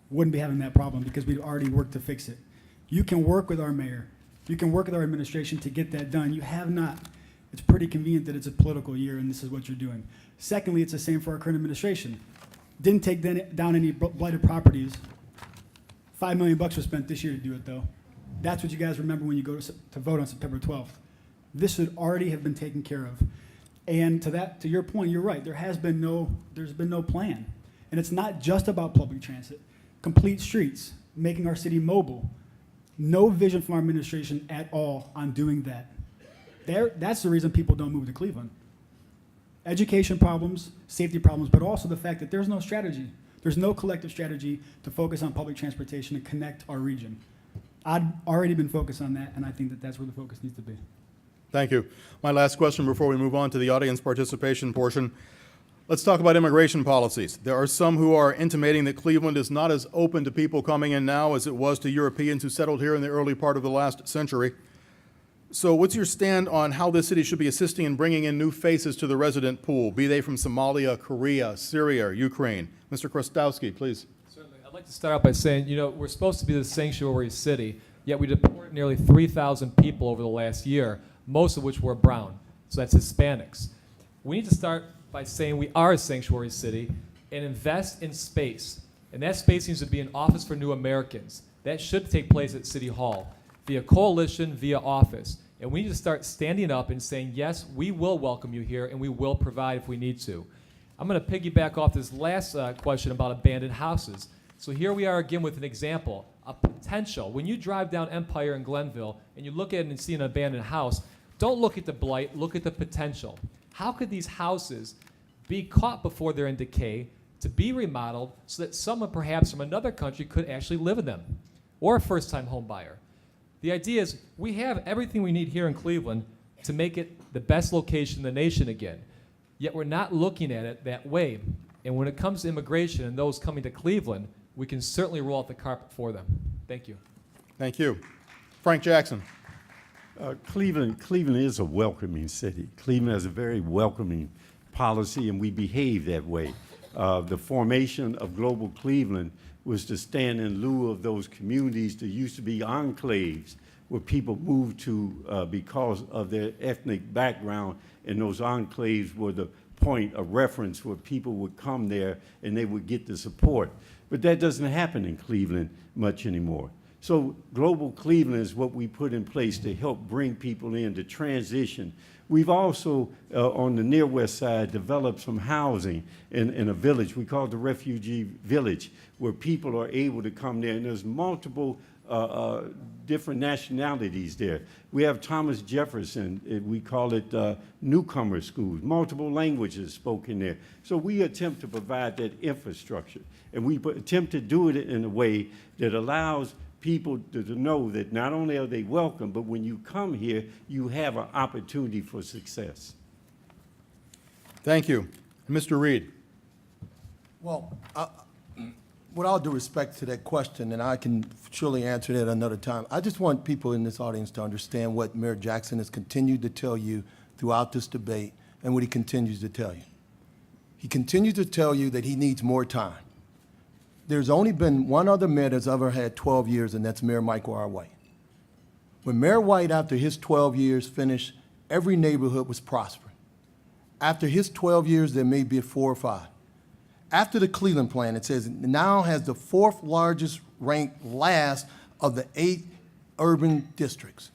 wouldn't be having that problem because we'd already worked to fix it. You can work with our mayor. You can work with our administration to get that done. You have not. It's pretty convenient that it's a political year and this is what you're doing. Secondly, it's the same for our current administration. Didn't take down any blighted properties. $5 million was spent this year to do it, though. That's what you guys remember when you go to vote on September 12th. This should already have been taken care of. And to your point, you're right. There's been no plan, and it's not just about public transit. Complete streets, making our city mobile. No vision from our administration at all on doing that. That's the reason people don't move to Cleveland. Education problems, safety problems, but also the fact that there's no strategy. There's no collective strategy to focus on public transportation and connect our region. I've already been focused on that, and I think that that's where the focus needs to be. Thank you. My last question before we move on to the audience participation portion. Let's talk about immigration policies. There are some who are intimating that Cleveland is not as open to people coming in now as it was to Europeans who settled here in the early part of the last century. So what's your stand on how this city should be assisting in bringing in new faces to the resident pool, be they from Somalia, Korea, Syria, or Ukraine? Mr. Chrostowski, please. Certainly. I'd like to start out by saying, we're supposed to be the sanctuary city, yet we deported nearly 3,000 people over the last year, most of which were brown. So that's Hispanics. We need to start by saying we are a sanctuary city and invest in space. And that space needs to be an office for new Americans. That should take place at City Hall, via coalition, via office. And we need to start standing up and saying, yes, we will welcome you here and we will provide if we need to. I'm going to piggyback off this last question about abandoned houses. So here we are again with an example, a potential. When you drive down Empire in Glenville and you look at it and see an abandoned house, don't look at the blight, look at the potential. How could these houses be caught before they're in decay to be remodeled so that someone perhaps from another country could actually live in them, or a first-time home buyer? The idea is we have everything we need here in Cleveland to make it the best location in the nation again, yet we're not looking at it that way. And when it comes to immigration and those coming to Cleveland, we can certainly roll out the carpet for them. Thank you. Thank you. Frank Jackson. Cleveland is a welcoming city. Cleveland has a very welcoming policy, and we behave that way. The formation of Global Cleveland was to stand in lieu of those communities that used to be enclaves where people moved to because of their ethnic background, and those enclaves were the point of reference where people would come there and they would get the support. But that doesn't happen in Cleveland much anymore. So Global Cleveland is what we put in place to help bring people in to transition. We've also, on the near west side, developed some housing in a village. We call it the Refugee Village, where people are able to come there. And there's multiple different nationalities there. We have Thomas Jefferson, we call it newcomer schools, multiple languages spoken there. So we attempt to provide that infrastructure. And we attempt to do it in a way that allows people to know that not only are they welcome, but when you come here, you have an opportunity for success. Thank you. Mr. Reed. Well, with all due respect to that question, and I can surely answer that another time, I just want people in this audience to understand what Mayor Jackson has continued to tell you throughout this debate and what he continues to tell you. He continues to tell you that he needs more time. There's only been one other mayor that's ever had 12 years, and that's Mayor Michael R. White. When Mayor White, after his 12 years finished, every neighborhood was prospering. After his 12 years, there may be 4 or 5. After the Cleveland plan, it says it now has the 4th largest ranked last of the 8 urban districts.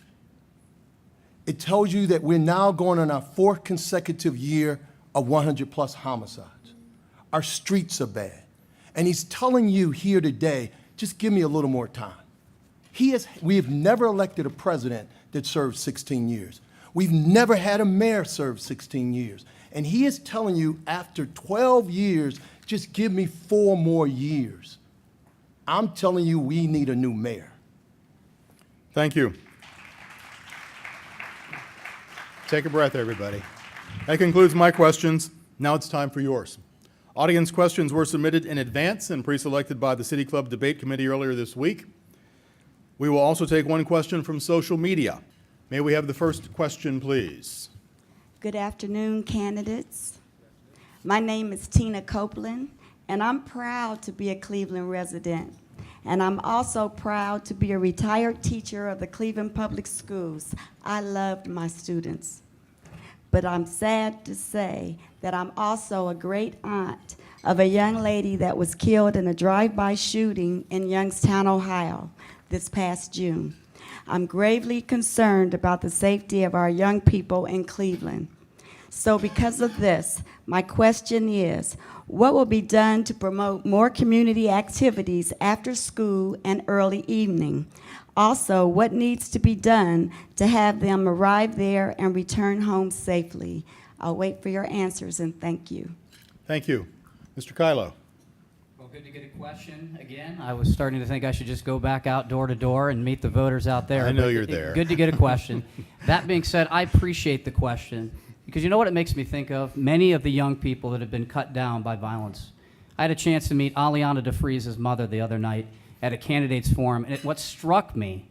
It tells you that we're now going on our 4th consecutive year of 100+ homicides. Our streets are bad. And he's telling you here today, just give me a little more time. We have never elected a president that served 16 years. We've never had a mayor serve 16 years. And he is telling you after 12 years, Just give me 4 more years. I'm telling you, we need a new mayor. Thank you. Take a breath, everybody. That concludes my questions. Now it's time for yours. Audience questions were submitted in advance and pre-selected by the City Club Debate Committee earlier this week. We will also take one question from social media. May we have the first question, please? Good afternoon, candidates. My name is Tina Copeland, and I'm proud to be a Cleveland resident. And I'm also proud to be a retired teacher of the Cleveland Public Schools. I loved my students. But I'm sad to say that I'm also a great aunt of a young lady that was killed in a drive-by shooting in Youngstown, Ohio, this past June. I'm gravely concerned about the safety of our young people in Cleveland. So because of this, my question is, what will be done to promote more community activities after school and early evening? Also, what needs to be done to have them arrive there and return home safely? I'll wait for your answers, and thank you. Thank you. Mr. Kylo. Well, good to get a question again. I was starting to think I should just go back out door to door and meet the voters out there. I know but you're there. Good to get a question. That being said, I appreciate the question because you know what it makes me think of? Many of the young people that have been cut down by violence. I had a chance to meet Aliana DeFries' mother the other night at a candidates forum, and what struck me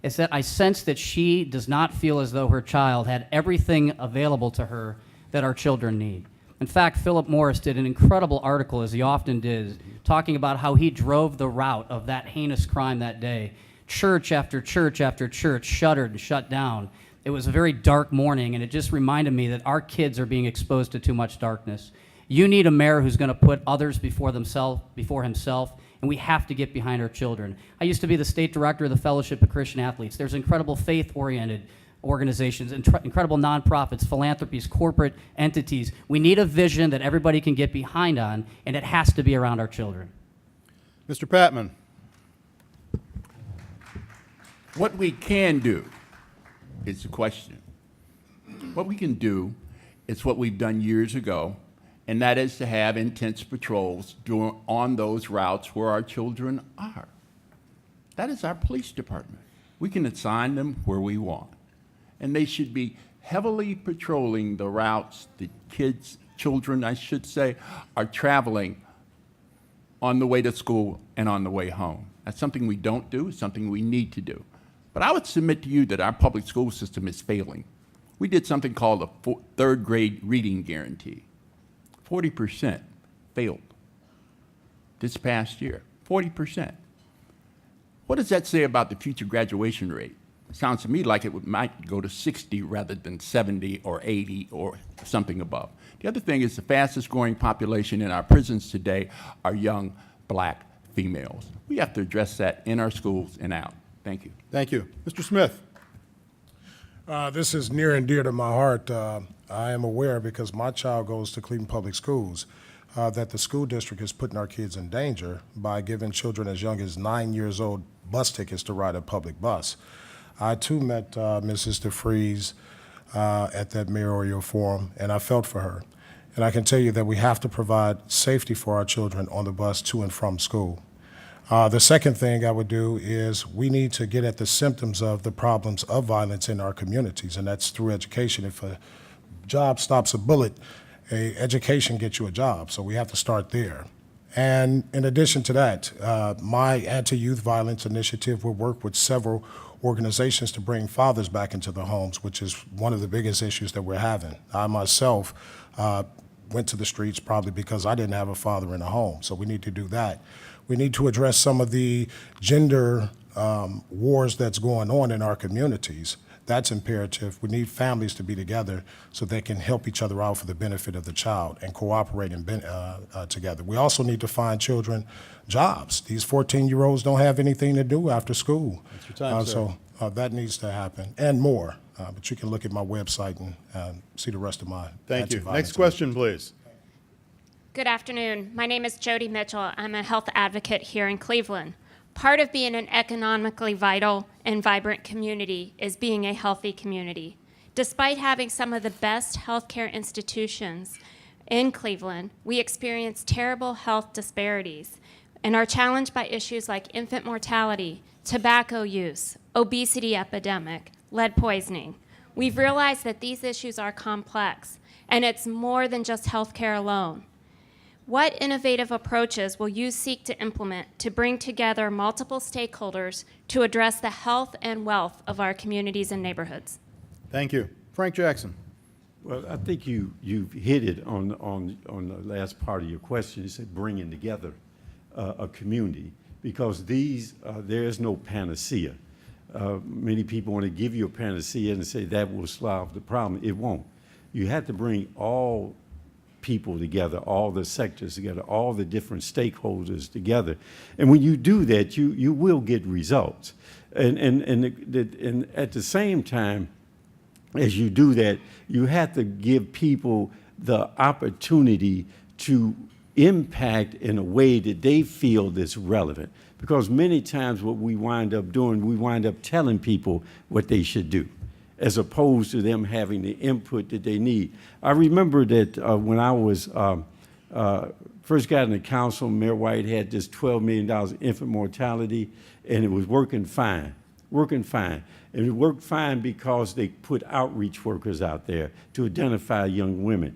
is that I sensed that she does not feel as though her child had everything available to her that our children need. In fact, Philip Morris did an incredible article, as he often did, talking about how he drove the route of that heinous crime that day. Church after church after church shuttered and shut down. It was a very dark morning, and it just reminded me that our kids are being exposed to too much darkness. You need a mayor who's going to put others before himself, and we have to get behind our children. I used to be the state director of the Fellowship of Christian Athletes. There's incredible faith-oriented organizations, incredible nonprofits, philanthropies, corporate entities. We need a vision that everybody can get behind on, and it has to be around our children. Mr. Patmon. What we can do is the question. What we can do is what we've done years ago, and that is to have intense patrols on those routes where our children are. That is our police department. We can assign them where we want. And they should be heavily patrolling the routes that children, I should say, are traveling on the way to school and on the way home. That's something we don't do, it's something we need to do. But I would submit to you that our public school system is failing. We did something called a third grade reading guarantee. 40% failed this past year, 40%. What does that say about the future graduation rate? It sounds to me like it might go to 60 rather than 70 or 80 or something above. The other thing is the fastest growing population in our prisons today are young black females. We have to address that in our schools and out. Thank you. Thank you. Mr. Smith. This is near and dear to my heart. I am aware, because my child goes to Cleveland Public Schools, that the school district is putting our kids in danger by giving children as young as 9 years old bus tickets to ride a public bus. I too met Mrs. DeFries at that mayoral forum, and I felt for her. And I can tell you that we have to provide safety for our children on the bus to and from school. The second thing I would do is we need to get at the symptoms of the problems of violence in our communities, and that's through education. If a job stops a bullet, education gets you a job, so we have to start there. And in addition to that, my anti-youth violence initiative will work with several organizations to bring fathers back into the homes, which is one of the biggest issues that we're having. I myself went to the streets probably because I didn't have a father in the home, so we need to do that. We need to address some of the gender wars that's going on in our communities. That's imperative. We need families to be together so they can help each other out for the benefit of the child and cooperate together. We also need to find children jobs. These 14-year-olds don't have anything to do after school. That's your time, sir. So that needs to happen, and more. But you can look at my website and see the rest of my Thank you. anti-violence Next question, please. Good afternoon. My name is Jody Mitchell. I'm a health advocate here in Cleveland. Part of being an economically vital and vibrant community is being a healthy community. Despite having some of the best healthcare institutions in Cleveland, we experience terrible health disparities and are challenged by issues like infant mortality, tobacco use, obesity epidemic, lead poisoning. We've realized that these issues are complex, and it's more than just healthcare alone. What innovative approaches will you seek to implement to bring together multiple stakeholders to address the health and wealth of our communities and neighborhoods? Thank you. Frank Jackson. Well, I think you've hit it on the last part of your question. You said bringing together a community, because there is no panacea. Many people want to give you a panacea and say that will solve the problem. It won't. You have to bring all people together, all the sectors together, all the different stakeholders together. And when you do that, you will get results. And at the same time, as you do that, you have to give people the opportunity to impact in a way that they feel that's relevant. Because many times what we wind up doing, we wind up telling people what they should do, as opposed to them having the input that they need. I remember that when I was first got in the council, Mayor White had this $12 million infant mortality, and it was working fine. And it worked fine because they put outreach workers out there to identify young women.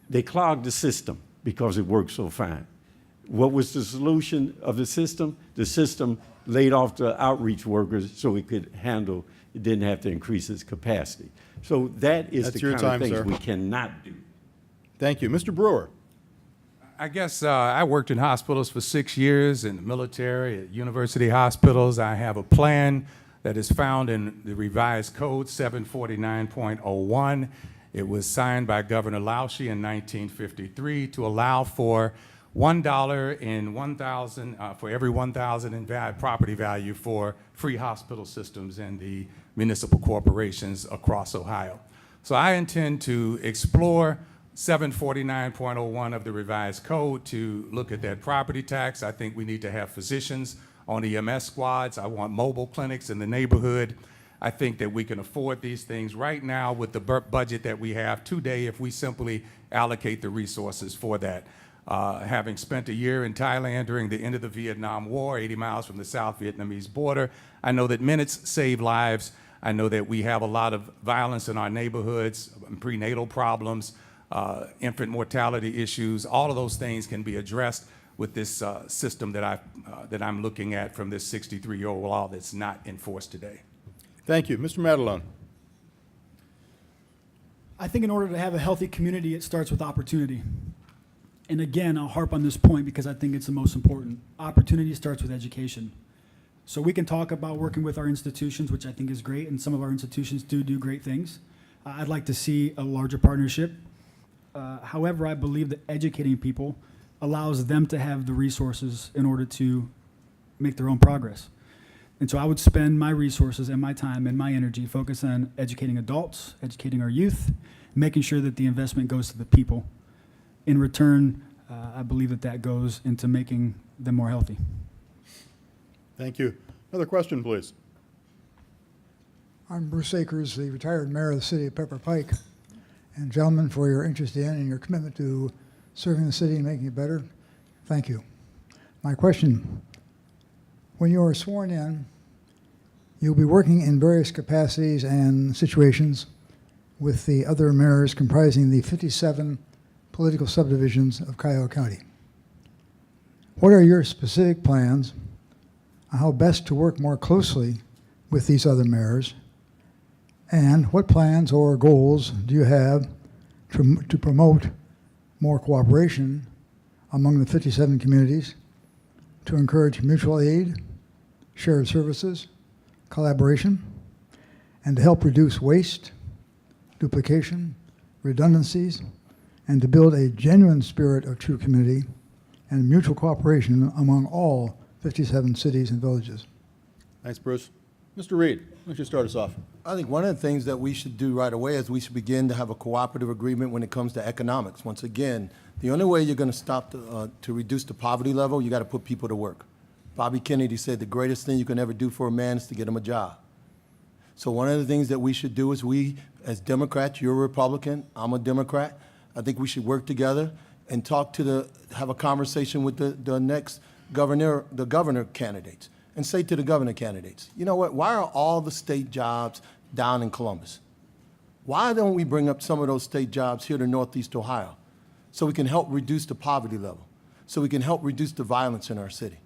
They clogged the system because it worked so fine. What was the solution of the system? The system laid off the outreach workers so it could handle, it didn't have to increase its capacity. So that's the kind of things we cannot do. Thank you. Mr. Brewer. I guess I worked in hospitals for 6 years, in the military, at university hospitals. I have a plan that is found in the revised code 749.01. It was signed by Governor Lausche in 1953 to allow for $1 in 1,000 for every 1,000 in property value for free hospital systems and the municipal corporations across Ohio. So I intend to explore 749.01 of the revised code to look at that property tax. I think we need to have physicians on EMS squads. I want mobile clinics in the neighborhood. I think that we can afford these things right now with the budget that we have today if we simply allocate the resources for that. Having spent a year in Thailand during the end of the Vietnam War, 80 miles from the South Vietnamese border, I know that minutes save lives. I know that we have a lot of violence in our neighborhoods, prenatal problems, infant mortality issues. All of those things can be addressed with this system that I'm looking at from this 63-year-old law that's not enforced today. Thank you. Mr. Madalone. I think in order to have a healthy community, it starts with opportunity. And again, I'll harp on this point because I think it's the most important. Opportunity starts with education. So we can talk about working with our institutions, which I think is great, and some of our institutions do great things. I'd like to see a larger partnership. However, I believe that educating people allows them to have the resources in order to make their own progress. And so I would spend my resources and my time and my energy focused on educating adults, educating our youth, making sure that the investment goes to the people. In return, I believe that goes into making them more healthy. Thank you. Another question, please. I'm Bruce Akers, the retired mayor of the city of Pepper Pike. And gentlemen, for your interest in and your commitment to serving the city and making it better, thank you. My question, when you are sworn in, you'll be working in various capacities and situations with the other mayors comprising the 57 political subdivisions of Cuyahoga County. What are your specific plans on how best to work more closely with these other mayors? And what plans or goals do you have to promote more cooperation among the 57 communities, to encourage mutual aid, shared services, collaboration, and to help reduce waste, duplication, redundancies, and to build a genuine spirit of true community and mutual cooperation among all 57 cities and villages? Thanks, Bruce. Mr. Reed, why don't you start us off? I think one of the things that we should do right away is we should begin to have a cooperative agreement when it comes to economics. Once again, the only way you're going to stop to reduce the poverty level, you got to put people to work. Bobby Kennedy said the greatest thing you can ever do for a man is to get him a job. So one of the things that we should do is we, as Democrats, you're a Republican, I'm a Democrat, I think we should work together and have a conversation with the next governor candidates, and say to the governor candidates, you know what, why are all the state jobs down in Columbus? Why don't we bring up some of those state jobs here to Northeast Ohio so we can help reduce the poverty level, so we can help reduce the violence in our city?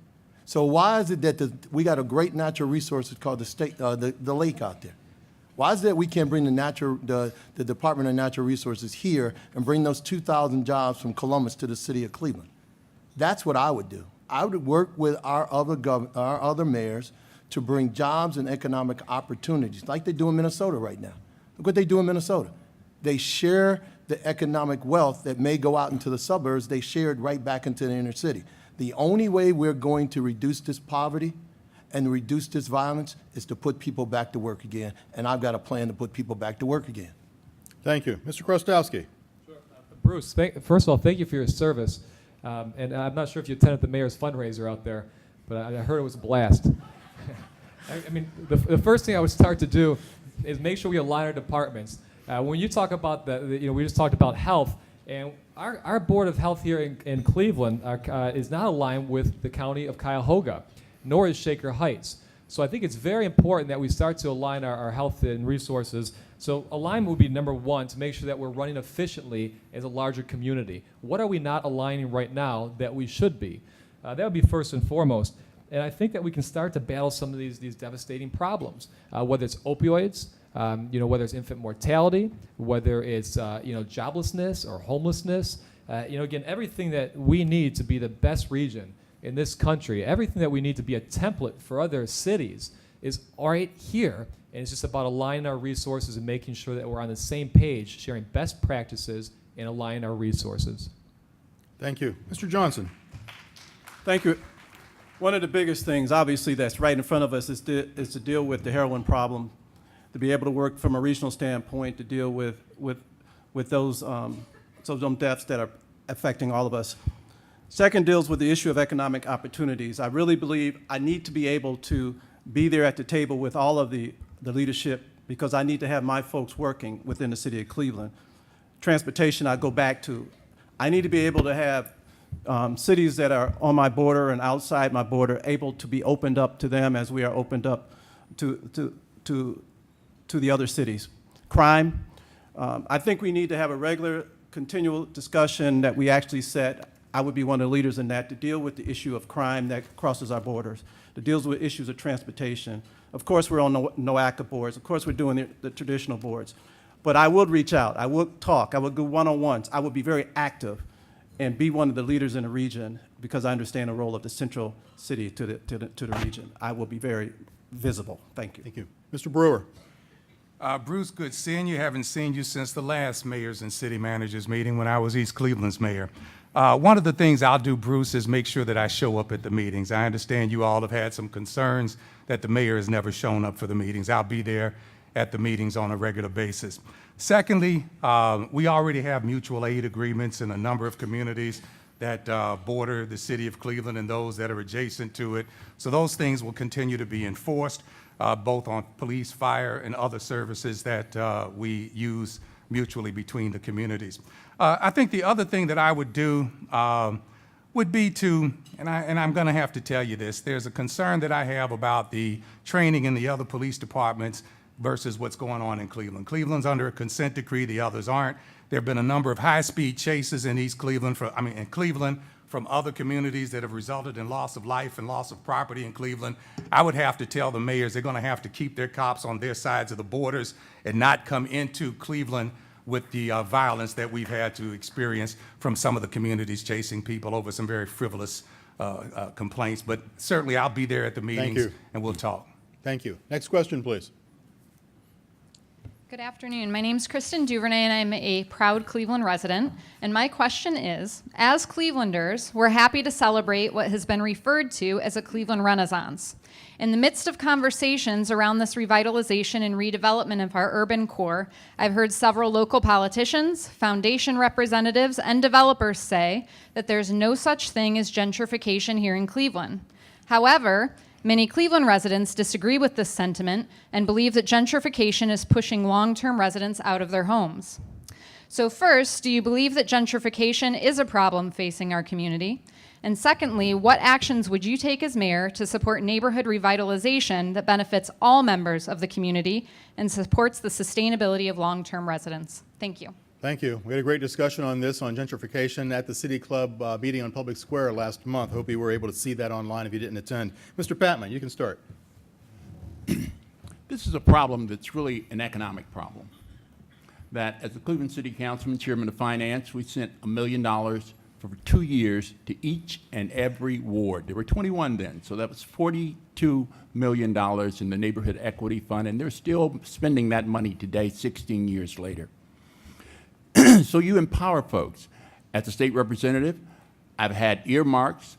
So why is it that we got a great natural resource called the lake out there? Why is it that we can't bring the Department of Natural Resources here and bring those 2,000 jobs from Columbus to the city of Cleveland? That's what I would do. I would work with our other mayors to bring jobs and economic opportunities like they do in Minnesota right now. Look what they do in Minnesota. They share the economic wealth that may go out into the suburbs. They share it right back into the inner city. The only way we're going to reduce this poverty and reduce this violence is to put people back to work again, and I've got a plan to put people back to work again. Thank you. Mr. Chrostowski. Bruce, first of all, thank you for your service. And I'm not sure if you attended the mayor's fundraiser out there, but I heard it was a blast. I mean, the first thing I would start to do is make sure we align our departments. When you talk about we just talked about health, and our Board of Health here in Cleveland is not aligned with the County of Cuyahoga, nor is Shaker Heights. So I think it's very important that we start to align our health and resources. So alignment would be number one, to make sure that we're running efficiently as a larger community. What are we not aligning right now that we should be? That would be first and foremost. And I think that we can start to battle some of these devastating problems, whether it's opioids, whether it's infant mortality, whether it's joblessness or homelessness. Again, everything that we need to be the best region in this country, everything that we need to be a template for other cities is right here. And it's just about aligning our resources and making sure that we're on the same page, sharing best practices and aligning our resources. Thank you. Mr. Johnson. Thank you. One of the biggest things, obviously, that's right in front of us is to deal with the heroin problem, to be able to work from a regional standpoint to deal with those deaths that are affecting all of us. Second deals with the issue of economic opportunities. I really believe I need to be able to be there at the table with all of the leadership, because I need to have my folks working within the city of Cleveland. Transportation, I go back to. I need to be able to have cities that are on my border and outside my border able to be opened up to them as we are opened up to the other cities. Crime, I think we need to have a regular, continual discussion that we actually set. I would be one of the leaders in that, to deal with the issue of crime that crosses our borders, to deal with issues of transportation. Of course, we're on NOACA boards. Of course, we're doing the traditional boards. But I would reach out. I would talk. I would do one-on-ones. I would be very active and be one of the leaders in the region, because I understand the role of the central city to the region. I will be very visible. Thank you. Thank you. Mr. Brewer. Bruce, good seeing you. Haven't seen you since the last mayors and city managers meeting when I was East Cleveland's mayor. One of the things I'll do, Bruce, is make sure that I show up at the meetings. I understand you all have had some concerns that the mayor has never shown up for the meetings. I'll be there at the meetings on a regular basis. Secondly, we already have mutual aid agreements in a number of communities that border the city of Cleveland and those that are adjacent to it. So those things will continue to be enforced, both on police, fire, and other services that we use mutually between the communities. I think the other thing that I would do would be to, and I'm going to have to tell you this, there's a concern that I have about the training in the other police departments versus what's going on in Cleveland. Cleveland's under a consent decree, the others aren't. There have been a number of high-speed chases in East Cleveland, in Cleveland, from other communities that have resulted in loss of life and loss of property in Cleveland. I would have to tell the mayors they're going to have to keep their cops on their sides of the borders and not come into Cleveland with the violence that we've had to experience from some of the communities chasing people over some very frivolous complaints. But certainly I'll be there at the meetings and we'll talk. Thank you. Next question, please. Good afternoon. My name is Kristen Duvernay, and I'm a proud Cleveland resident. And my question is, as Clevelanders, we're happy to celebrate what has been referred to as a Cleveland Renaissance. In the midst of conversations around this revitalization and redevelopment of our urban core, I've heard several local politicians, foundation representatives, and developers say that there's no such thing as gentrification here in Cleveland. However, many Cleveland residents disagree with this sentiment and believe that gentrification is pushing long-term residents out of their homes. So first, do you believe that gentrification is a problem facing our community? And secondly, what actions would you take as mayor to support neighborhood revitalization that benefits all members of the community and supports the sustainability of long-term residents? Thank you. Thank you. We had a great discussion on this, on gentrification, at the City Club meeting on Public Square last month. Hope you were able to see that online if you didn't attend. Mr. Patmon, you can start. This is a problem that's really an economic problem. That as the Cleveland City Councilman, Chairman of Finance, we sent $1 million for 2 years to each and every ward. There were 21 then, so that was $42 million in the Neighborhood Equity Fund, and they're still spending that money today, 16 years later. So you empower folks. As a state representative, I've had earmarks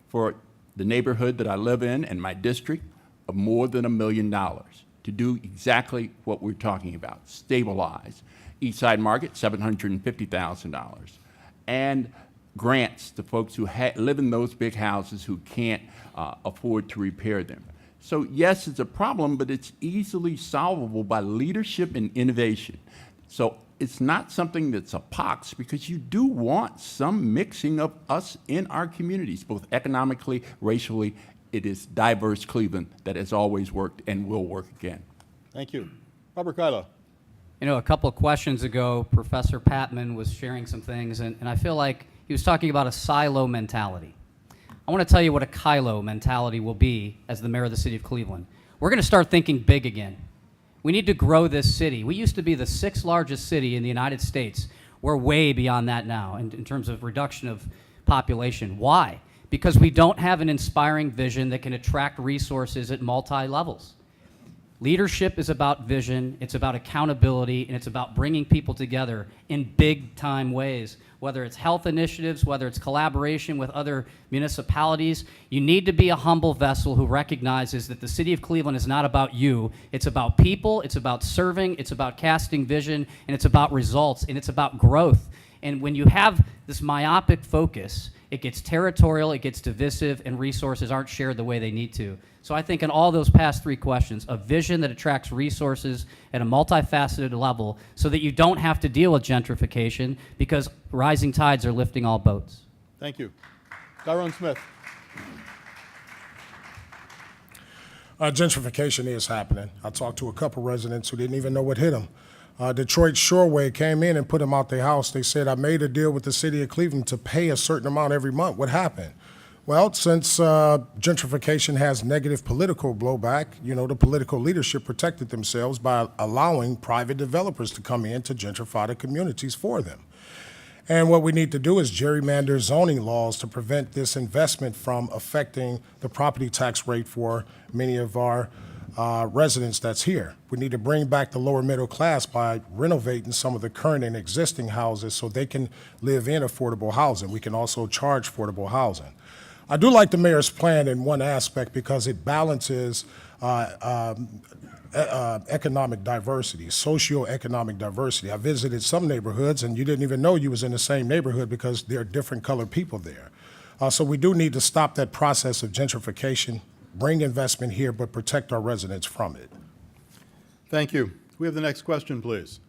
for the neighborhood that I live in and my district of more than $1 million to do exactly what we're talking about, stabilize. East Side Market, $750,000. And grants to folks who live in those big houses who can't afford to repair them. So yes, it's a problem, but it's easily solvable by leadership and innovation. So it's not something that's a pox, because you do want some mixing of us in our communities, both economically, racially. It is diverse Cleveland that has always worked and will work again. Thank you. Robert Kylo. You know, a couple of questions ago, Professor Patmon was sharing some things, and I feel like he was talking about a silo mentality. I want to tell you what a Kylo mentality will be as the mayor of the city of Cleveland. We're going to start thinking big again. We need to grow this city. We used to be the 6th largest city in the United States. We're way beyond that now in terms of reduction of population. Why? Because we don't have an inspiring vision that can attract resources at multi-levels. Leadership is about vision, it's about accountability, and it's about bringing people together in big-time ways, whether it's health initiatives, whether it's collaboration with other municipalities. You need to be a humble vessel who recognizes that the city of Cleveland is not about you. It's about people, it's about serving, it's about casting vision, and it's about results, and it's about growth. And when you have this myopic focus, it gets territorial, it gets divisive, and resources aren't shared the way they need to. So I think in all those past 3 questions, a vision that attracts resources at a multifaceted level so that you don't have to deal with gentrification, because rising tides are lifting all boats. Thank you. Dyrone Smith. Gentrification is happening. I talked to a couple residents who didn't even know what hit them. Detroit Shoreway came in and put them out their house. They said, I made a deal with the city of Cleveland to pay a certain amount every month. What happened? Well, since gentrification has negative political blowback, you know, the political leadership protected themselves by allowing private developers to come in to gentrify the communities for them. And what we need to do is gerrymander zoning laws to prevent this investment from affecting the property tax rate for many of our residents that's here. We need to bring back the lower middle class by renovating some of the current and existing houses so they can live in affordable housing. We can also charge affordable housing. I do like the mayor's plan in one aspect because it balances economic diversity, socioeconomic diversity. I visited some neighborhoods and you didn't even know you was in the same neighborhood because there are different colored people there. So we do need to stop that process of gentrification, bring investment here, but protect our residents from it. Thank you. We have the next question, please.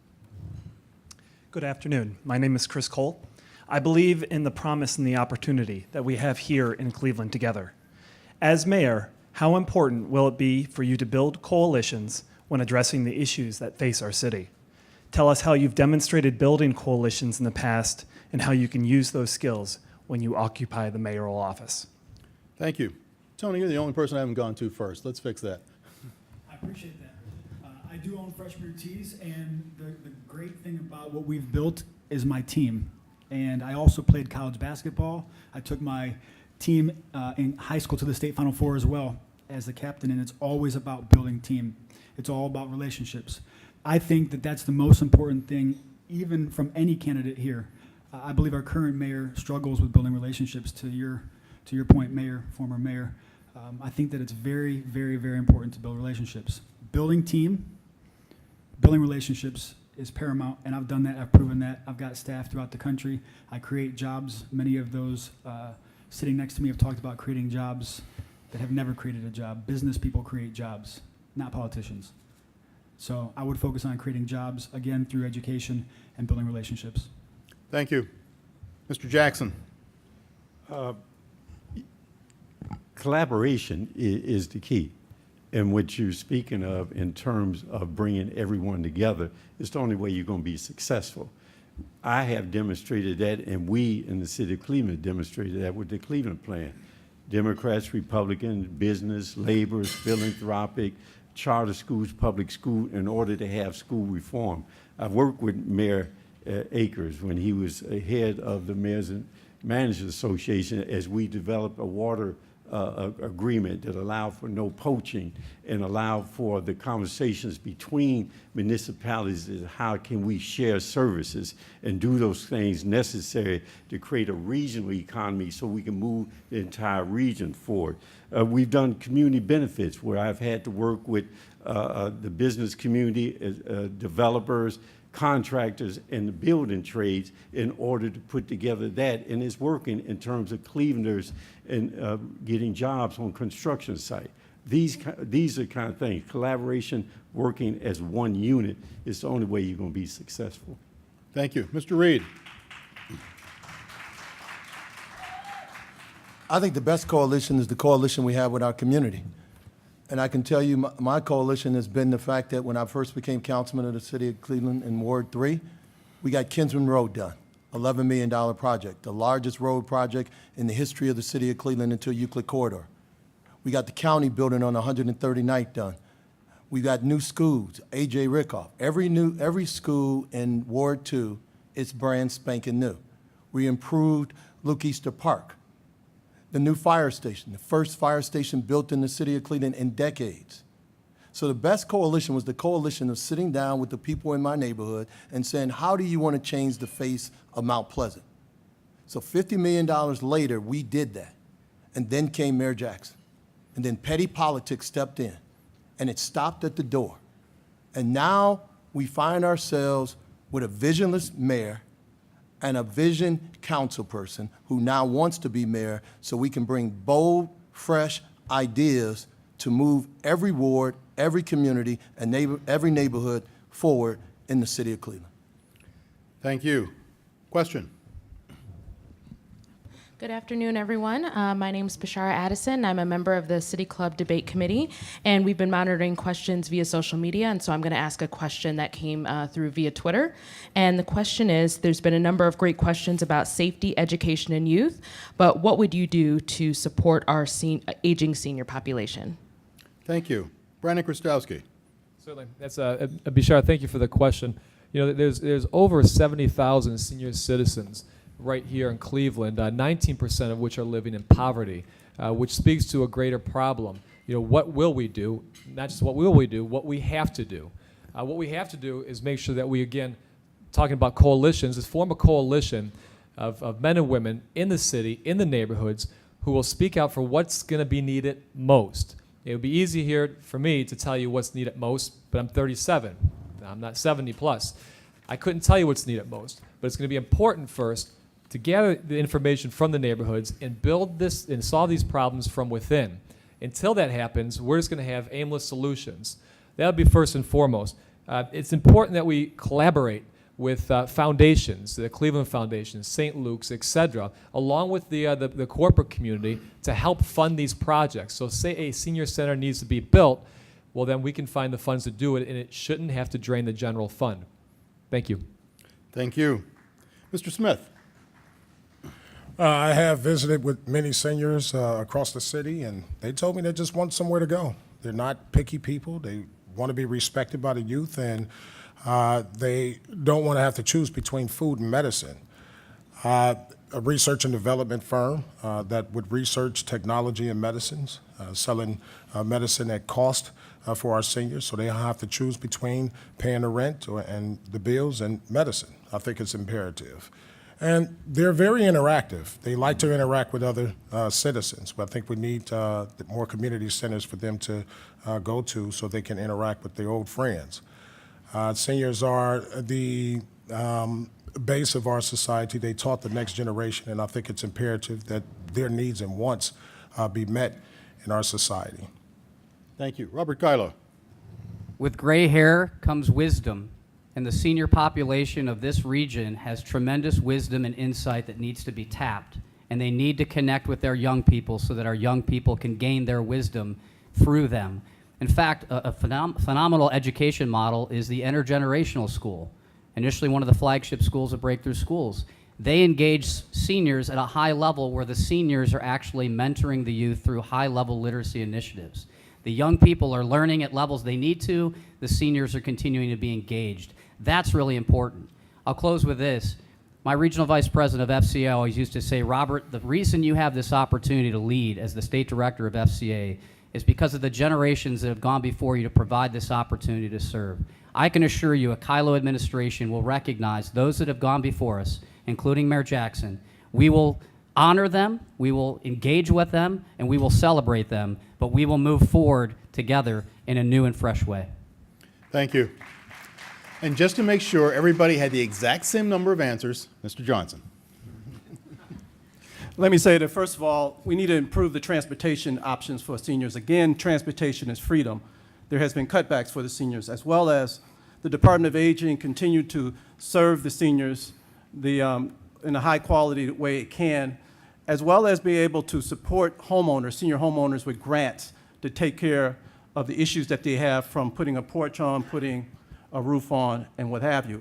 Good afternoon. My name is Chris Cole. I believe in the promise and the opportunity that we have here in Cleveland together. As mayor, how important will it be for you to build coalitions when addressing the issues that face our city? Tell us how you've demonstrated building coalitions in the past and how you can use those skills when you occupy the mayoral office. Thank you. Tony, you're the only person I haven't gone to first. Let's fix that. I appreciate that. I do own Fresh Brew Teas, and the great thing about what we've built is my team. And I also played college basketball. I took my team in high school to the state Final Four as well as the captain, and it's always about building team. It's all about relationships. I think that that's the most important thing, even from any candidate here. I believe our current mayor struggles with building relationships. To your point, mayor, former mayor, I think that it's very, very, very important to build relationships. Building team, building relationships is paramount, and I've done that, I've proven that. I've got staff throughout the country. I create jobs. Many of those sitting next to me have talked about creating jobs that have never created a job. Business people create jobs, not politicians. So I would focus on creating jobs, again, through education and building relationships. Thank you. Mr. Jackson. Collaboration is the key. And what you're speaking of in terms of bringing everyone together is the only way you're going to be successful. I have demonstrated that, and we in the city of Cleveland demonstrated that with the Cleveland plan. Democrats, Republicans, business, labor, philanthropic, charter schools, public school, in order to have school reform. I've worked with Mayor Akers when he was head of the Mayors and Managers Association as we developed a water agreement that allowed for no poaching and allowed for the conversations between municipalities as how can we share services and do those things necessary to create a regional economy so we can move the entire region forward. We've done community benefits where I've had to work with the business community, developers, contractors, and the building trades in order to put together that, and it's working in terms of Clevelanders and getting jobs on construction site. These are the kind of things. Collaboration, working as one unit is the only way you're going to be successful. Thank you. Mr. Reed. I think the best coalition is the coalition we have with our community. And I can tell you my coalition has been the fact that when I first became councilman of the city of Cleveland in Ward 3, we got Kinsman Road done, $11 million project, the largest road project in the history of the city of Cleveland into Euclid Corridor. We got the county building on 139th done. We got new schools, A.J. Rickoff. Every school in Ward 2 is brand spanking new. We improved Luke Easter Park. The new fire station, the first fire station built in the city of Cleveland in decades. So the best coalition was the coalition of sitting down with the people in my neighborhood and saying, how do you want to change the face of Mount Pleasant? So $50 million later, we did that. And then came Mayor Jackson. And then petty politics stepped in. And it stopped at the door. And now we find ourselves with a visionless mayor and a vision council person who now wants to be mayor so we can bring bold, fresh ideas to move every ward, every community, and every neighborhood forward in the city of Cleveland. Thank you. Question? Good afternoon, everyone. My name is Bashara Addison. I'm a member of the City Club Debate Committee, and we've been monitoring questions via social media, and so I'm going to ask a question that came through via Twitter. And the question is, there's been a number of great questions about safety, education, and youth, but what would you do to support our aging senior population? Thank you. Brandon Chrostowski. Certainly. That's Bishara, thank you for the question. You know, there's over 70,000 senior citizens right here in Cleveland, 19% of which are living in poverty, which speaks to a greater problem. You know, what will we do? Not just what will we do, what we have to do. What we have to do is make sure that we, again, talking about coalitions, is form a coalition of men and women in the city, in the neighborhoods, who will speak out for what's going to be needed most. It would be easy here for me to tell you what's needed most, but I'm 37. I'm not 70 plus. I couldn't tell you what's needed most, but it's going to be important first to gather the information from the neighborhoods and build this and solve these problems from within. Until that happens, we're just going to have aimless solutions. That would be first and foremost. It's important that we collaborate with foundations, the Cleveland Foundation, St. Luke's, et cetera, along with the corporate community to help fund these projects. So say a senior center needs to be built, well then we can find the funds to do it, and it shouldn't have to drain the general fund. Thank you. Thank you. Mr. Smith. I have visited with many seniors across the city, and they told me they just want somewhere to go. They're not picky people. They want to be respected by the youth, and they don't want to have to choose between food and medicine. A research and development firm that would research technology and medicines, selling medicine at cost for our seniors, so they don't have to choose between paying the rent and the bills and medicine. I think it's imperative. And they're very interactive. They like to interact with other citizens, but I think we need more community centers for them to go to so they can interact with their old friends. Seniors are the base of our society. They taught the next generation, and I think it's imperative that their needs and wants be met in our society. Thank you. Robert Kylo. With gray hair comes wisdom, and the senior population of this region has tremendous wisdom and insight that needs to be tapped, and they need to connect with their young people so that our young people can gain their wisdom through them. In fact, a phenomenal education model is the intergenerational school, initially one of the flagship schools of Breakthrough Schools. They engage seniors at a high level where the seniors are actually mentoring the youth through high-level literacy initiatives. The young people are learning at levels they need to. The seniors are continuing to be engaged. That's really important. I'll close with this. My regional vice president of FCA always used to say, Robert, the reason you have this opportunity to lead as the state director of FCA is because of the generations that have gone before you to provide this opportunity to serve. I can assure you a Kylo administration will recognize those that have gone before us, including Mayor Jackson. We will honor them, we will engage with them, and we will celebrate them, but we will move forward together in a new and fresh way. Thank you. And just to make sure everybody had the exact same number of answers, Mr. Johnson. Let me say that, first of all, we need to improve the transportation options for seniors. Again, transportation is freedom. There has been cutbacks for the seniors, as well as the Department of Aging continued to serve the seniors in a high-quality way it can, as well as be able to support homeowners, senior homeowners, with grants to take care of the issues that they have, from putting a porch on, putting a roof on, and what have you.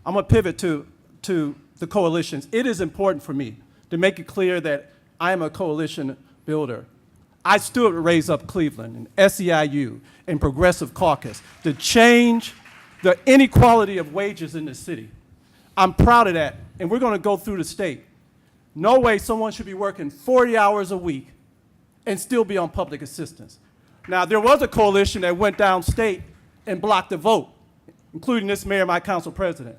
I'm going to pivot to the coalitions. It is important for me to make it clear that I am a coalition builder. I stood with Raise Up Cleveland and SEIU and Progressive Caucus to change the inequality of wages in the city. I'm proud of that, and we're going to go through the state. No way someone should be working 40 hours a week and still be on public assistance. Now, there was a coalition that went downstate and blocked the vote, including this mayor, my council president.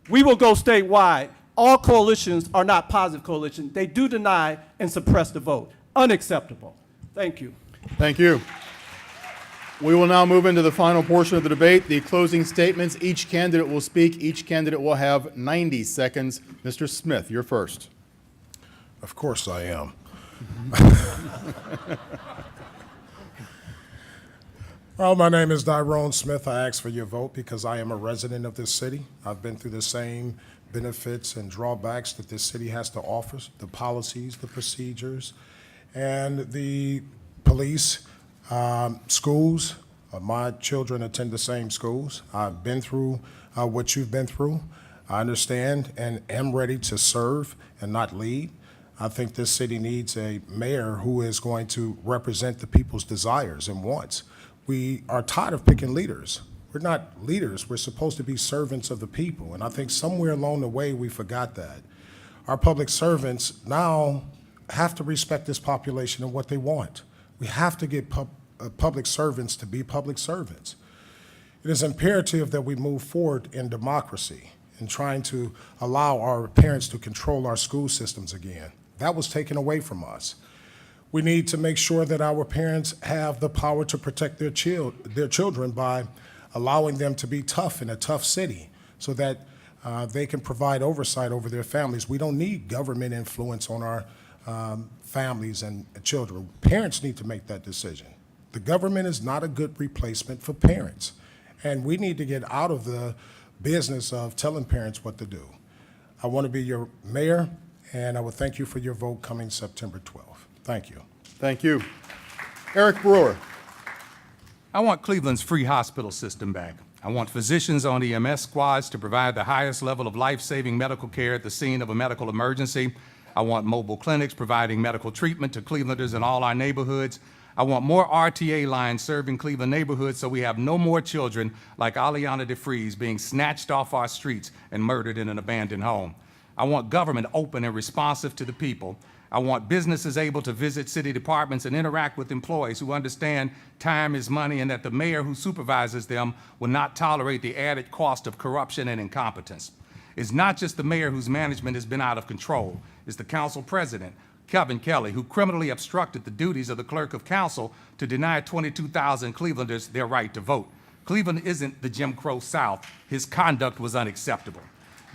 We will go statewide. All coalitions are not positive coalitions. They do deny and suppress the vote. Unacceptable. Thank you. Thank you. We will now move into the final portion of the debate, the closing statements. Each candidate will speak. Each candidate will have 90 seconds. Mr. Smith, you're first. Of course I am. Well, my name is Dyrone Smith. I ask for your vote because I am a resident of this city. I've been through the same benefits and drawbacks that this city has to offer, the policies, the procedures, and the police, schools. My children attend the same schools. I've been through what you've been through. I understand and am ready to serve and not lead. I think this city needs a mayor who is going to represent the people's desires and wants. We are tired of picking leaders. We're not leaders. We're supposed to be servants of the people. And I think somewhere along the way we forgot that. Our public servants now have to respect this population and what they want. We have to get public servants to be public servants. It is imperative that we move forward in democracy and trying to allow our parents to control our school systems again. That was taken away from us. We need to make sure that our parents have the power to protect their children by allowing them to be tough in a tough city so that they can provide oversight over their families. We don't need government influence on our families and children. Parents need to make that decision. The government is not a good replacement for parents. And we need to get out of the business of telling parents what to do. I want to be your mayor, and I would thank you for your vote coming September 12th. Thank you. Thank you. Eric Brewer. I want Cleveland's free hospital system back. I want physicians on EMS squads to provide the highest level of life-saving medical care at the scene of a medical emergency. I want mobile clinics providing medical treatment to Clevelanders in all our neighborhoods. I want more RTA lines serving Cleveland neighborhoods so we have no more children like Aliana DeFries being snatched off our streets and murdered in an abandoned home. I want government open and responsive to the people. I want businesses able to visit city departments and interact with employees who understand time is money and that the mayor who supervises them will not tolerate the added cost of corruption and incompetence. It's not just the mayor whose management has been out of control. It's the council president, Kevin Kelly, who criminally obstructed the duties of the clerk of council to deny 22,000 Clevelanders their right to vote. Cleveland isn't the Jim Crow South. His conduct was unacceptable.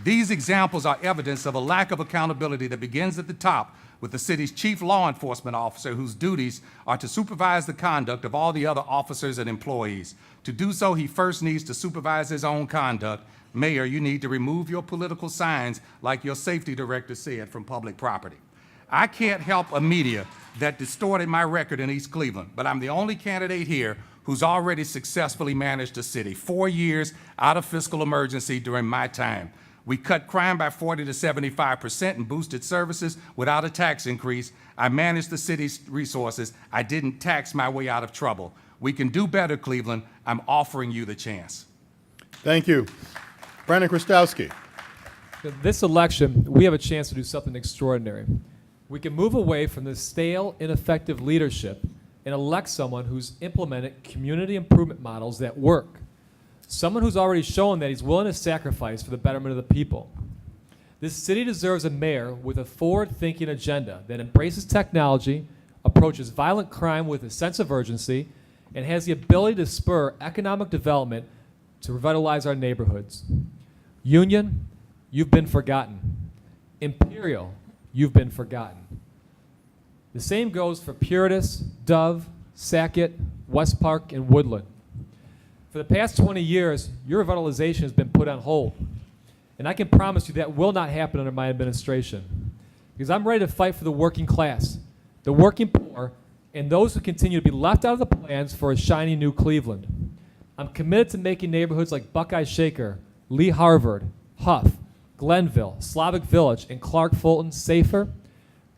These examples are evidence of a lack of accountability that begins at the top with the city's chief law enforcement officer, whose duties are to supervise the conduct of all the other officers and employees. To do so, he first needs to supervise his own conduct. Mayor, you need to remove your political signs, like your safety director said, from public property. I can't help a media that distorted my record in East Cleveland, but I'm the only candidate here who's already successfully managed the city. 4 years out of fiscal emergency during my time. We cut crime by 40 to 75% and boosted services without a tax increase. I managed the city's resources. I didn't tax my way out of trouble. We can do better, Cleveland. I'm offering you the chance. Thank you. Brandon Chrostowski. This election, we have a chance to do something extraordinary. We can move away from this stale, ineffective leadership and elect someone who's implemented community improvement models that work. Someone who's already shown that he's willing to sacrifice for the betterment of the people. This city deserves a mayor with a forward-thinking agenda that embraces technology, approaches violent crime with a sense of urgency, and has the ability to spur economic development to revitalize our neighborhoods. Union, you've been forgotten. Imperial, you've been forgotten. The same goes for Puritas, Dove, Sackett, West Park, and Woodland. For the past 20 years, your revitalization has been put on hold. And I can promise you that will not happen under my administration. Because I'm ready to fight for the working class, the working poor, and those who continue to be left out of the plans for a shiny new Cleveland. I'm committed to making neighborhoods like Buckeye Shaker, Lee Harvard, Huff, Glenville, Slavic Village, and Clark Fulton safer,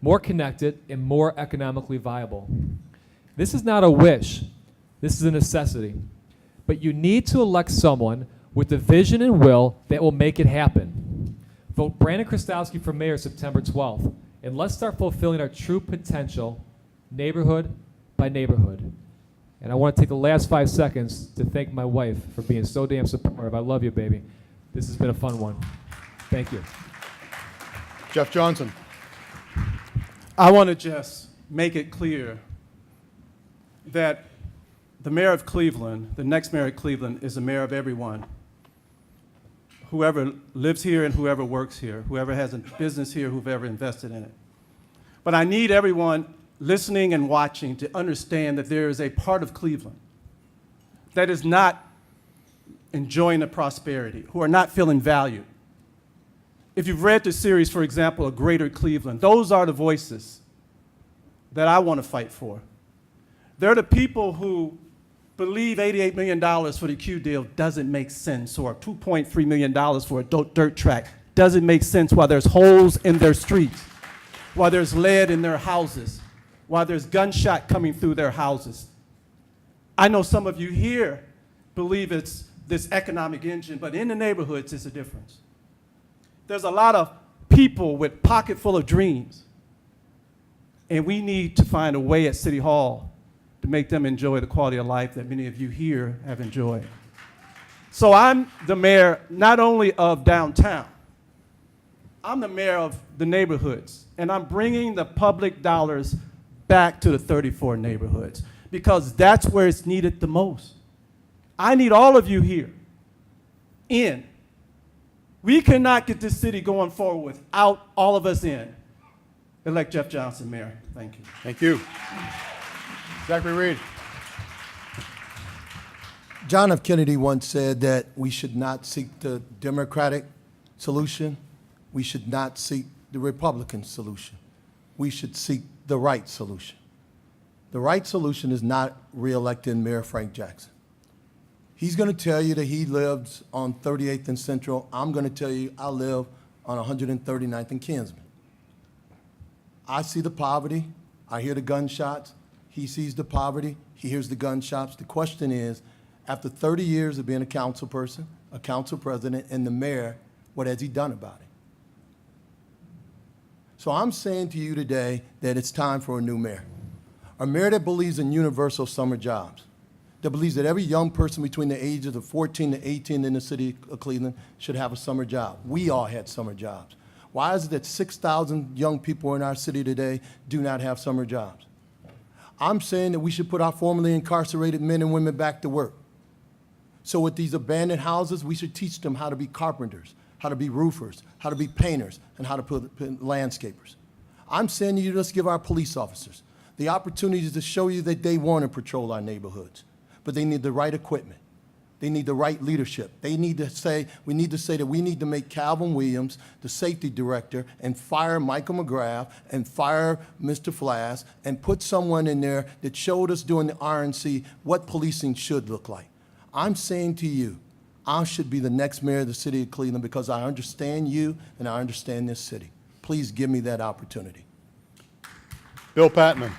more connected, and more economically viable. This is not a wish. This is a necessity. But you need to elect someone with the vision and will that will make it happen. Vote Brandon Chrostowski for mayor September 12th, and let's start fulfilling our true potential neighborhood by neighborhood. And I want to take the last 5 seconds to thank my wife for being so damn supportive. I love you, baby. This has been a fun one. Thank you. Jeff Johnson. I want to just make it clear that the mayor of Cleveland, the next mayor of Cleveland, is the mayor of everyone. Whoever lives here and whoever works here, whoever has a business here, whoever invested in it. But I need everyone listening and watching to understand that there is a part of Cleveland that is not enjoying the prosperity, who are not feeling valued. If you've read the series, for example, A Greater Cleveland, those are the voices that I want to fight for. They're the people who believe $88 million for the Q deal doesn't make sense, or $2.3 million for a dirt track doesn't make sense while there's holes in their streets, while there's lead in their houses, while there's gunshot coming through their houses. I know some of you here believe it's this economic engine, but in the neighborhoods, it's a difference. There's a lot of people with pocket full of dreams, and we need to find a way at City Hall to make them enjoy the quality of life that many of you here have enjoyed. So I'm the mayor not only of downtown, I'm the mayor of the neighborhoods, and I'm bringing the public dollars back to the 34 neighborhoods because that's where it's needed the most. I need all of you here in. We cannot get this city going forward without all of us in. Elect Jeff Johnson, Mayor. Thank you. Thank you. Zack Reed. John F. Kennedy once said that we should not seek the Democratic solution. We should not seek the Republican solution. We should seek the right solution. The right solution is not re-electing Mayor Frank Jackson. He's going to tell you that he lives on 38th and Central. I'm going to tell you I live on 139th and Kinsman. I see the poverty. I hear the gunshots. He sees the poverty. He hears the gunshots. The question is, after 30 years of being a council person, a council president, and the mayor, what has he done about it? So I'm saying to you today that it's time for a new mayor. A mayor that believes in universal summer jobs, that believes that every young person between the ages of 14 to 18 in the city of Cleveland should have a summer job. We all had summer jobs. Why is it that 6,000 young people in our city today do not have summer jobs? I'm saying that we should put our formerly incarcerated men and women back to work. So with these abandoned houses, we should teach them how to be carpenters, how to be roofers, how to be painters, and how to put landscapers. I'm saying to you, let's give our police officers the opportunity to show you that they want to patrol our neighborhoods, but they need the right equipment. They need the right leadership. We need to say that we need to make Calvin Williams the safety director and fire Michael McGrath and fire Mr. Flass and put someone in there that showed us during the RNC what policing should look like. I'm saying to you, I should be the next mayor of the city of Cleveland because I understand you and I understand this city. Please give me that opportunity. Bill Patmon.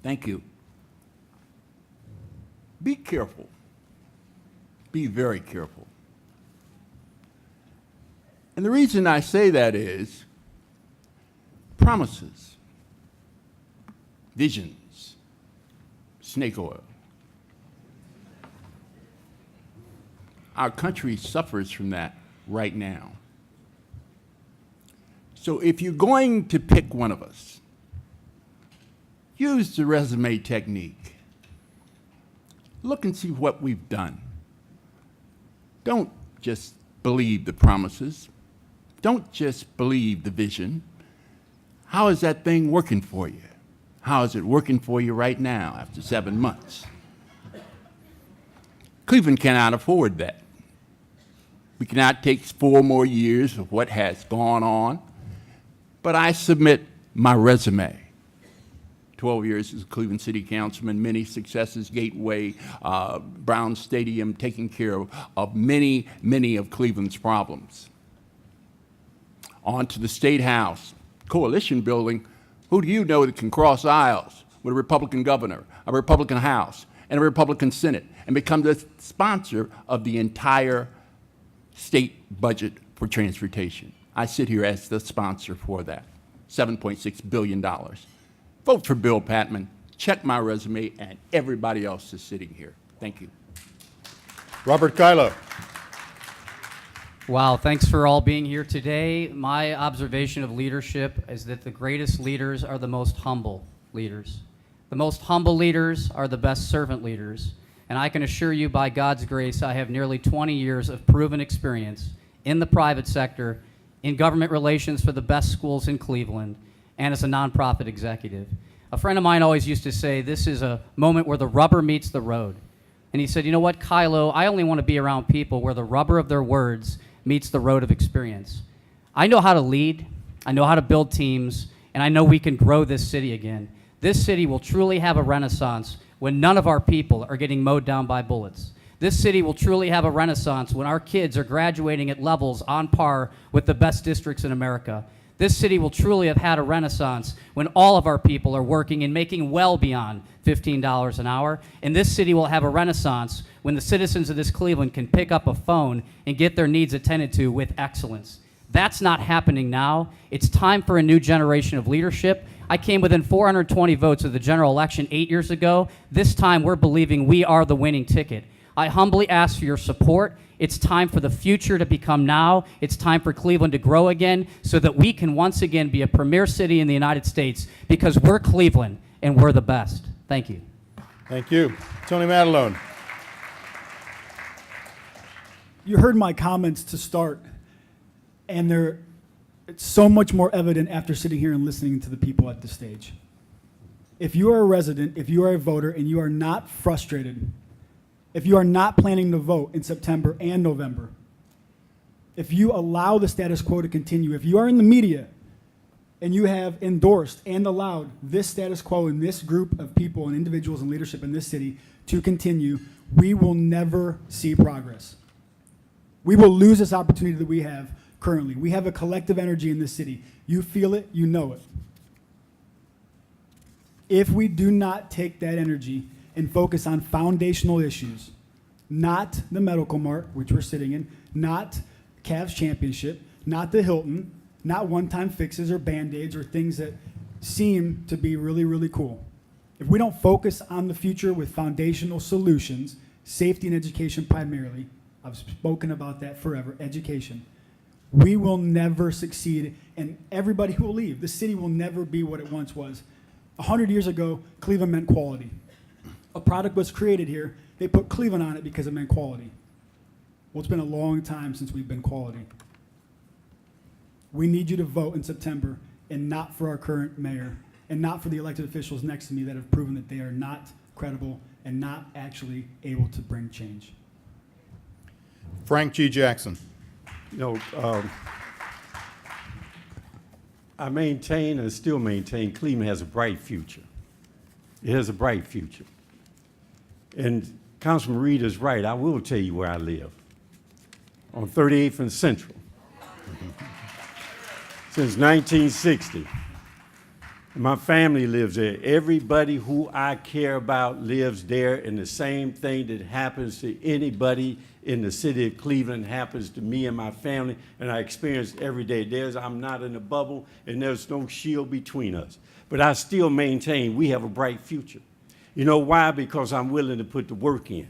Thank you. Be careful. Be very careful. And the reason I say that is promises, visions, snake oil. Our country suffers from that right now. So if you're going to pick one of us, use the resume technique. Look and see what we've done. Don't just believe the promises. Don't just believe the vision. How is that thing working for you? How is it working for you right now after 7 months? Cleveland cannot afford that. We cannot take 4 more years of what has gone on. But I submit my resume. 12 years as a Cleveland City Councilman, many successes, Gateway, Brown Stadium, taking care of many, many of Cleveland's problems. On to the State House, coalition building. Who do you know that can cross aisles with a Republican governor, a Republican House, and a Republican Senate, and become the sponsor of the entire state budget for transportation? I sit here as the sponsor for that, $7.6 billion. Vote for Bill Patmon. Check my resume and everybody else is sitting here. Thank you. Robert Kylo. Wow, thanks for all being here today. My observation of leadership is that the greatest leaders are the most humble leaders. The most humble leaders are the best servant leaders. And I can assure you, by God's grace, I have nearly 20 years of proven experience in the private sector, in government relations for the best schools in Cleveland, and as a nonprofit executive. A friend of mine always used to say, this is a moment where the rubber meets the road. And he said, you know what, Kylo, I only want to be around people where the rubber of their words meets the road of experience. I know how to lead, I know how to build teams, and I know we can grow this city again. This city will truly have a renaissance when none of our people are getting mowed down by bullets. This city will truly have a renaissance when our kids are graduating at levels on par with the best districts in America. This city will truly have had a renaissance when all of our people are working and making well beyond $15 an hour. And this city will have a renaissance when the citizens of this Cleveland can pick up a phone and get their needs attended to with excellence. That's not happening now. It's time for a new generation of leadership. I came within 420 votes of the general election 8 years ago. This time we're believing we are the winning ticket. I humbly ask for your support. It's time for the future to become now. It's time for Cleveland to grow again so that we can once again be a premier city in the United States because we're Cleveland and we're the best. Thank you. Thank you. Tony Madalone. You heard my comments to start, and it's so much more evident after sitting here and listening to the people at the stage. If you are a resident, if you are a voter, and you are not frustrated, if you are not planning to vote in September and November, if you allow the status quo to continue, if you are in the media and you have endorsed and allowed this status quo and this group of people and individuals and leadership in this city to continue, we will never see progress. We will lose this opportunity that we have currently. We have a collective energy in this city. You feel it, you know it. If we do not take that energy and focus on foundational issues, not the medical mart, which we're sitting in, not Cavs championship, not the Hilton, not one-time fixes or Band-Aids or things that seem to be really, really cool. If we don't focus on the future with foundational solutions, safety and education primarily, I've spoken about that forever, education, we will never succeed and everybody will leave. The city will never be what it once was. 100 years ago, Cleveland meant quality. A product was created here. They put Cleveland on it because it meant quality. Well, it's been a long time since we've been quality. We need you to vote in September, and not for our current mayor, and not for the elected officials next to me that have proven that they are not credible and not actually able to bring change. Frank G. Jackson. You know, I maintain and still maintain Cleveland has a bright future. It has a bright future. And Councilman Reed is right. I will tell you where I live. On 38th and Central. Since 1960. My family lives there. Everybody who I care about lives there, and the same thing that happens to anybody in the city of Cleveland happens to me and my family, and I experience it every day. I'm not in a bubble, and there's no shield between us. But I still maintain we have a bright future. You know why? Because I'm willing to put the work in.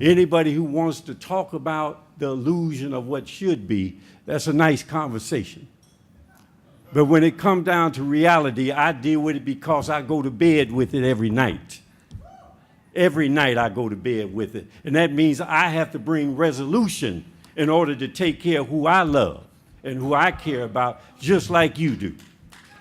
Anybody who wants to talk about the illusion of what should be, that's a nice conversation. But when it comes down to reality, I deal with it because I go to bed with it every night. Every night I go to bed with it. And that means I have to bring resolution in order to take care of who I love and who I care about, just like you do.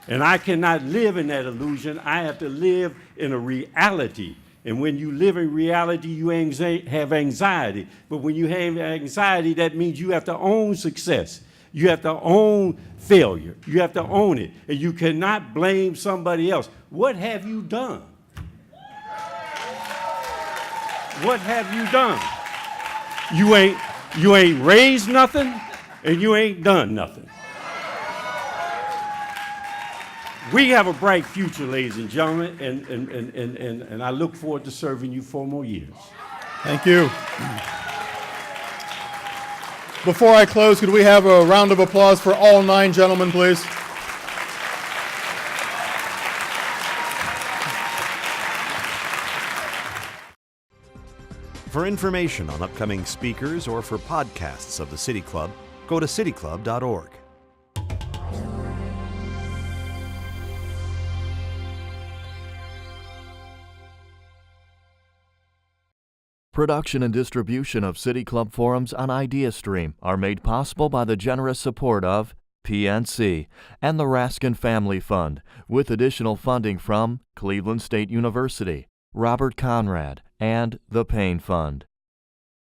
And I cannot live in that illusion. I have to live in a reality. And when you live in reality, you have anxiety. But when you have anxiety, that means you have to own success. You have to own failure. You have to own it. And you cannot blame somebody else. What have you done? What have you done? You ain't raised nothing, and you ain't done nothing. We have a bright future, ladies and gentlemen, and I look forward to serving you 4 more years. Thank you. Before I close, could we have a round of applause for all 9 gentlemen, please? For information on upcoming speakers or for podcasts of the City Club, go to cityclub.org. Production and distribution of City Club forums on ideastream are made possible by the generous support of PNC and the Raskin Family Fund, with additional funding from Cleveland State University, Robert Conrad, and the Payne Fund.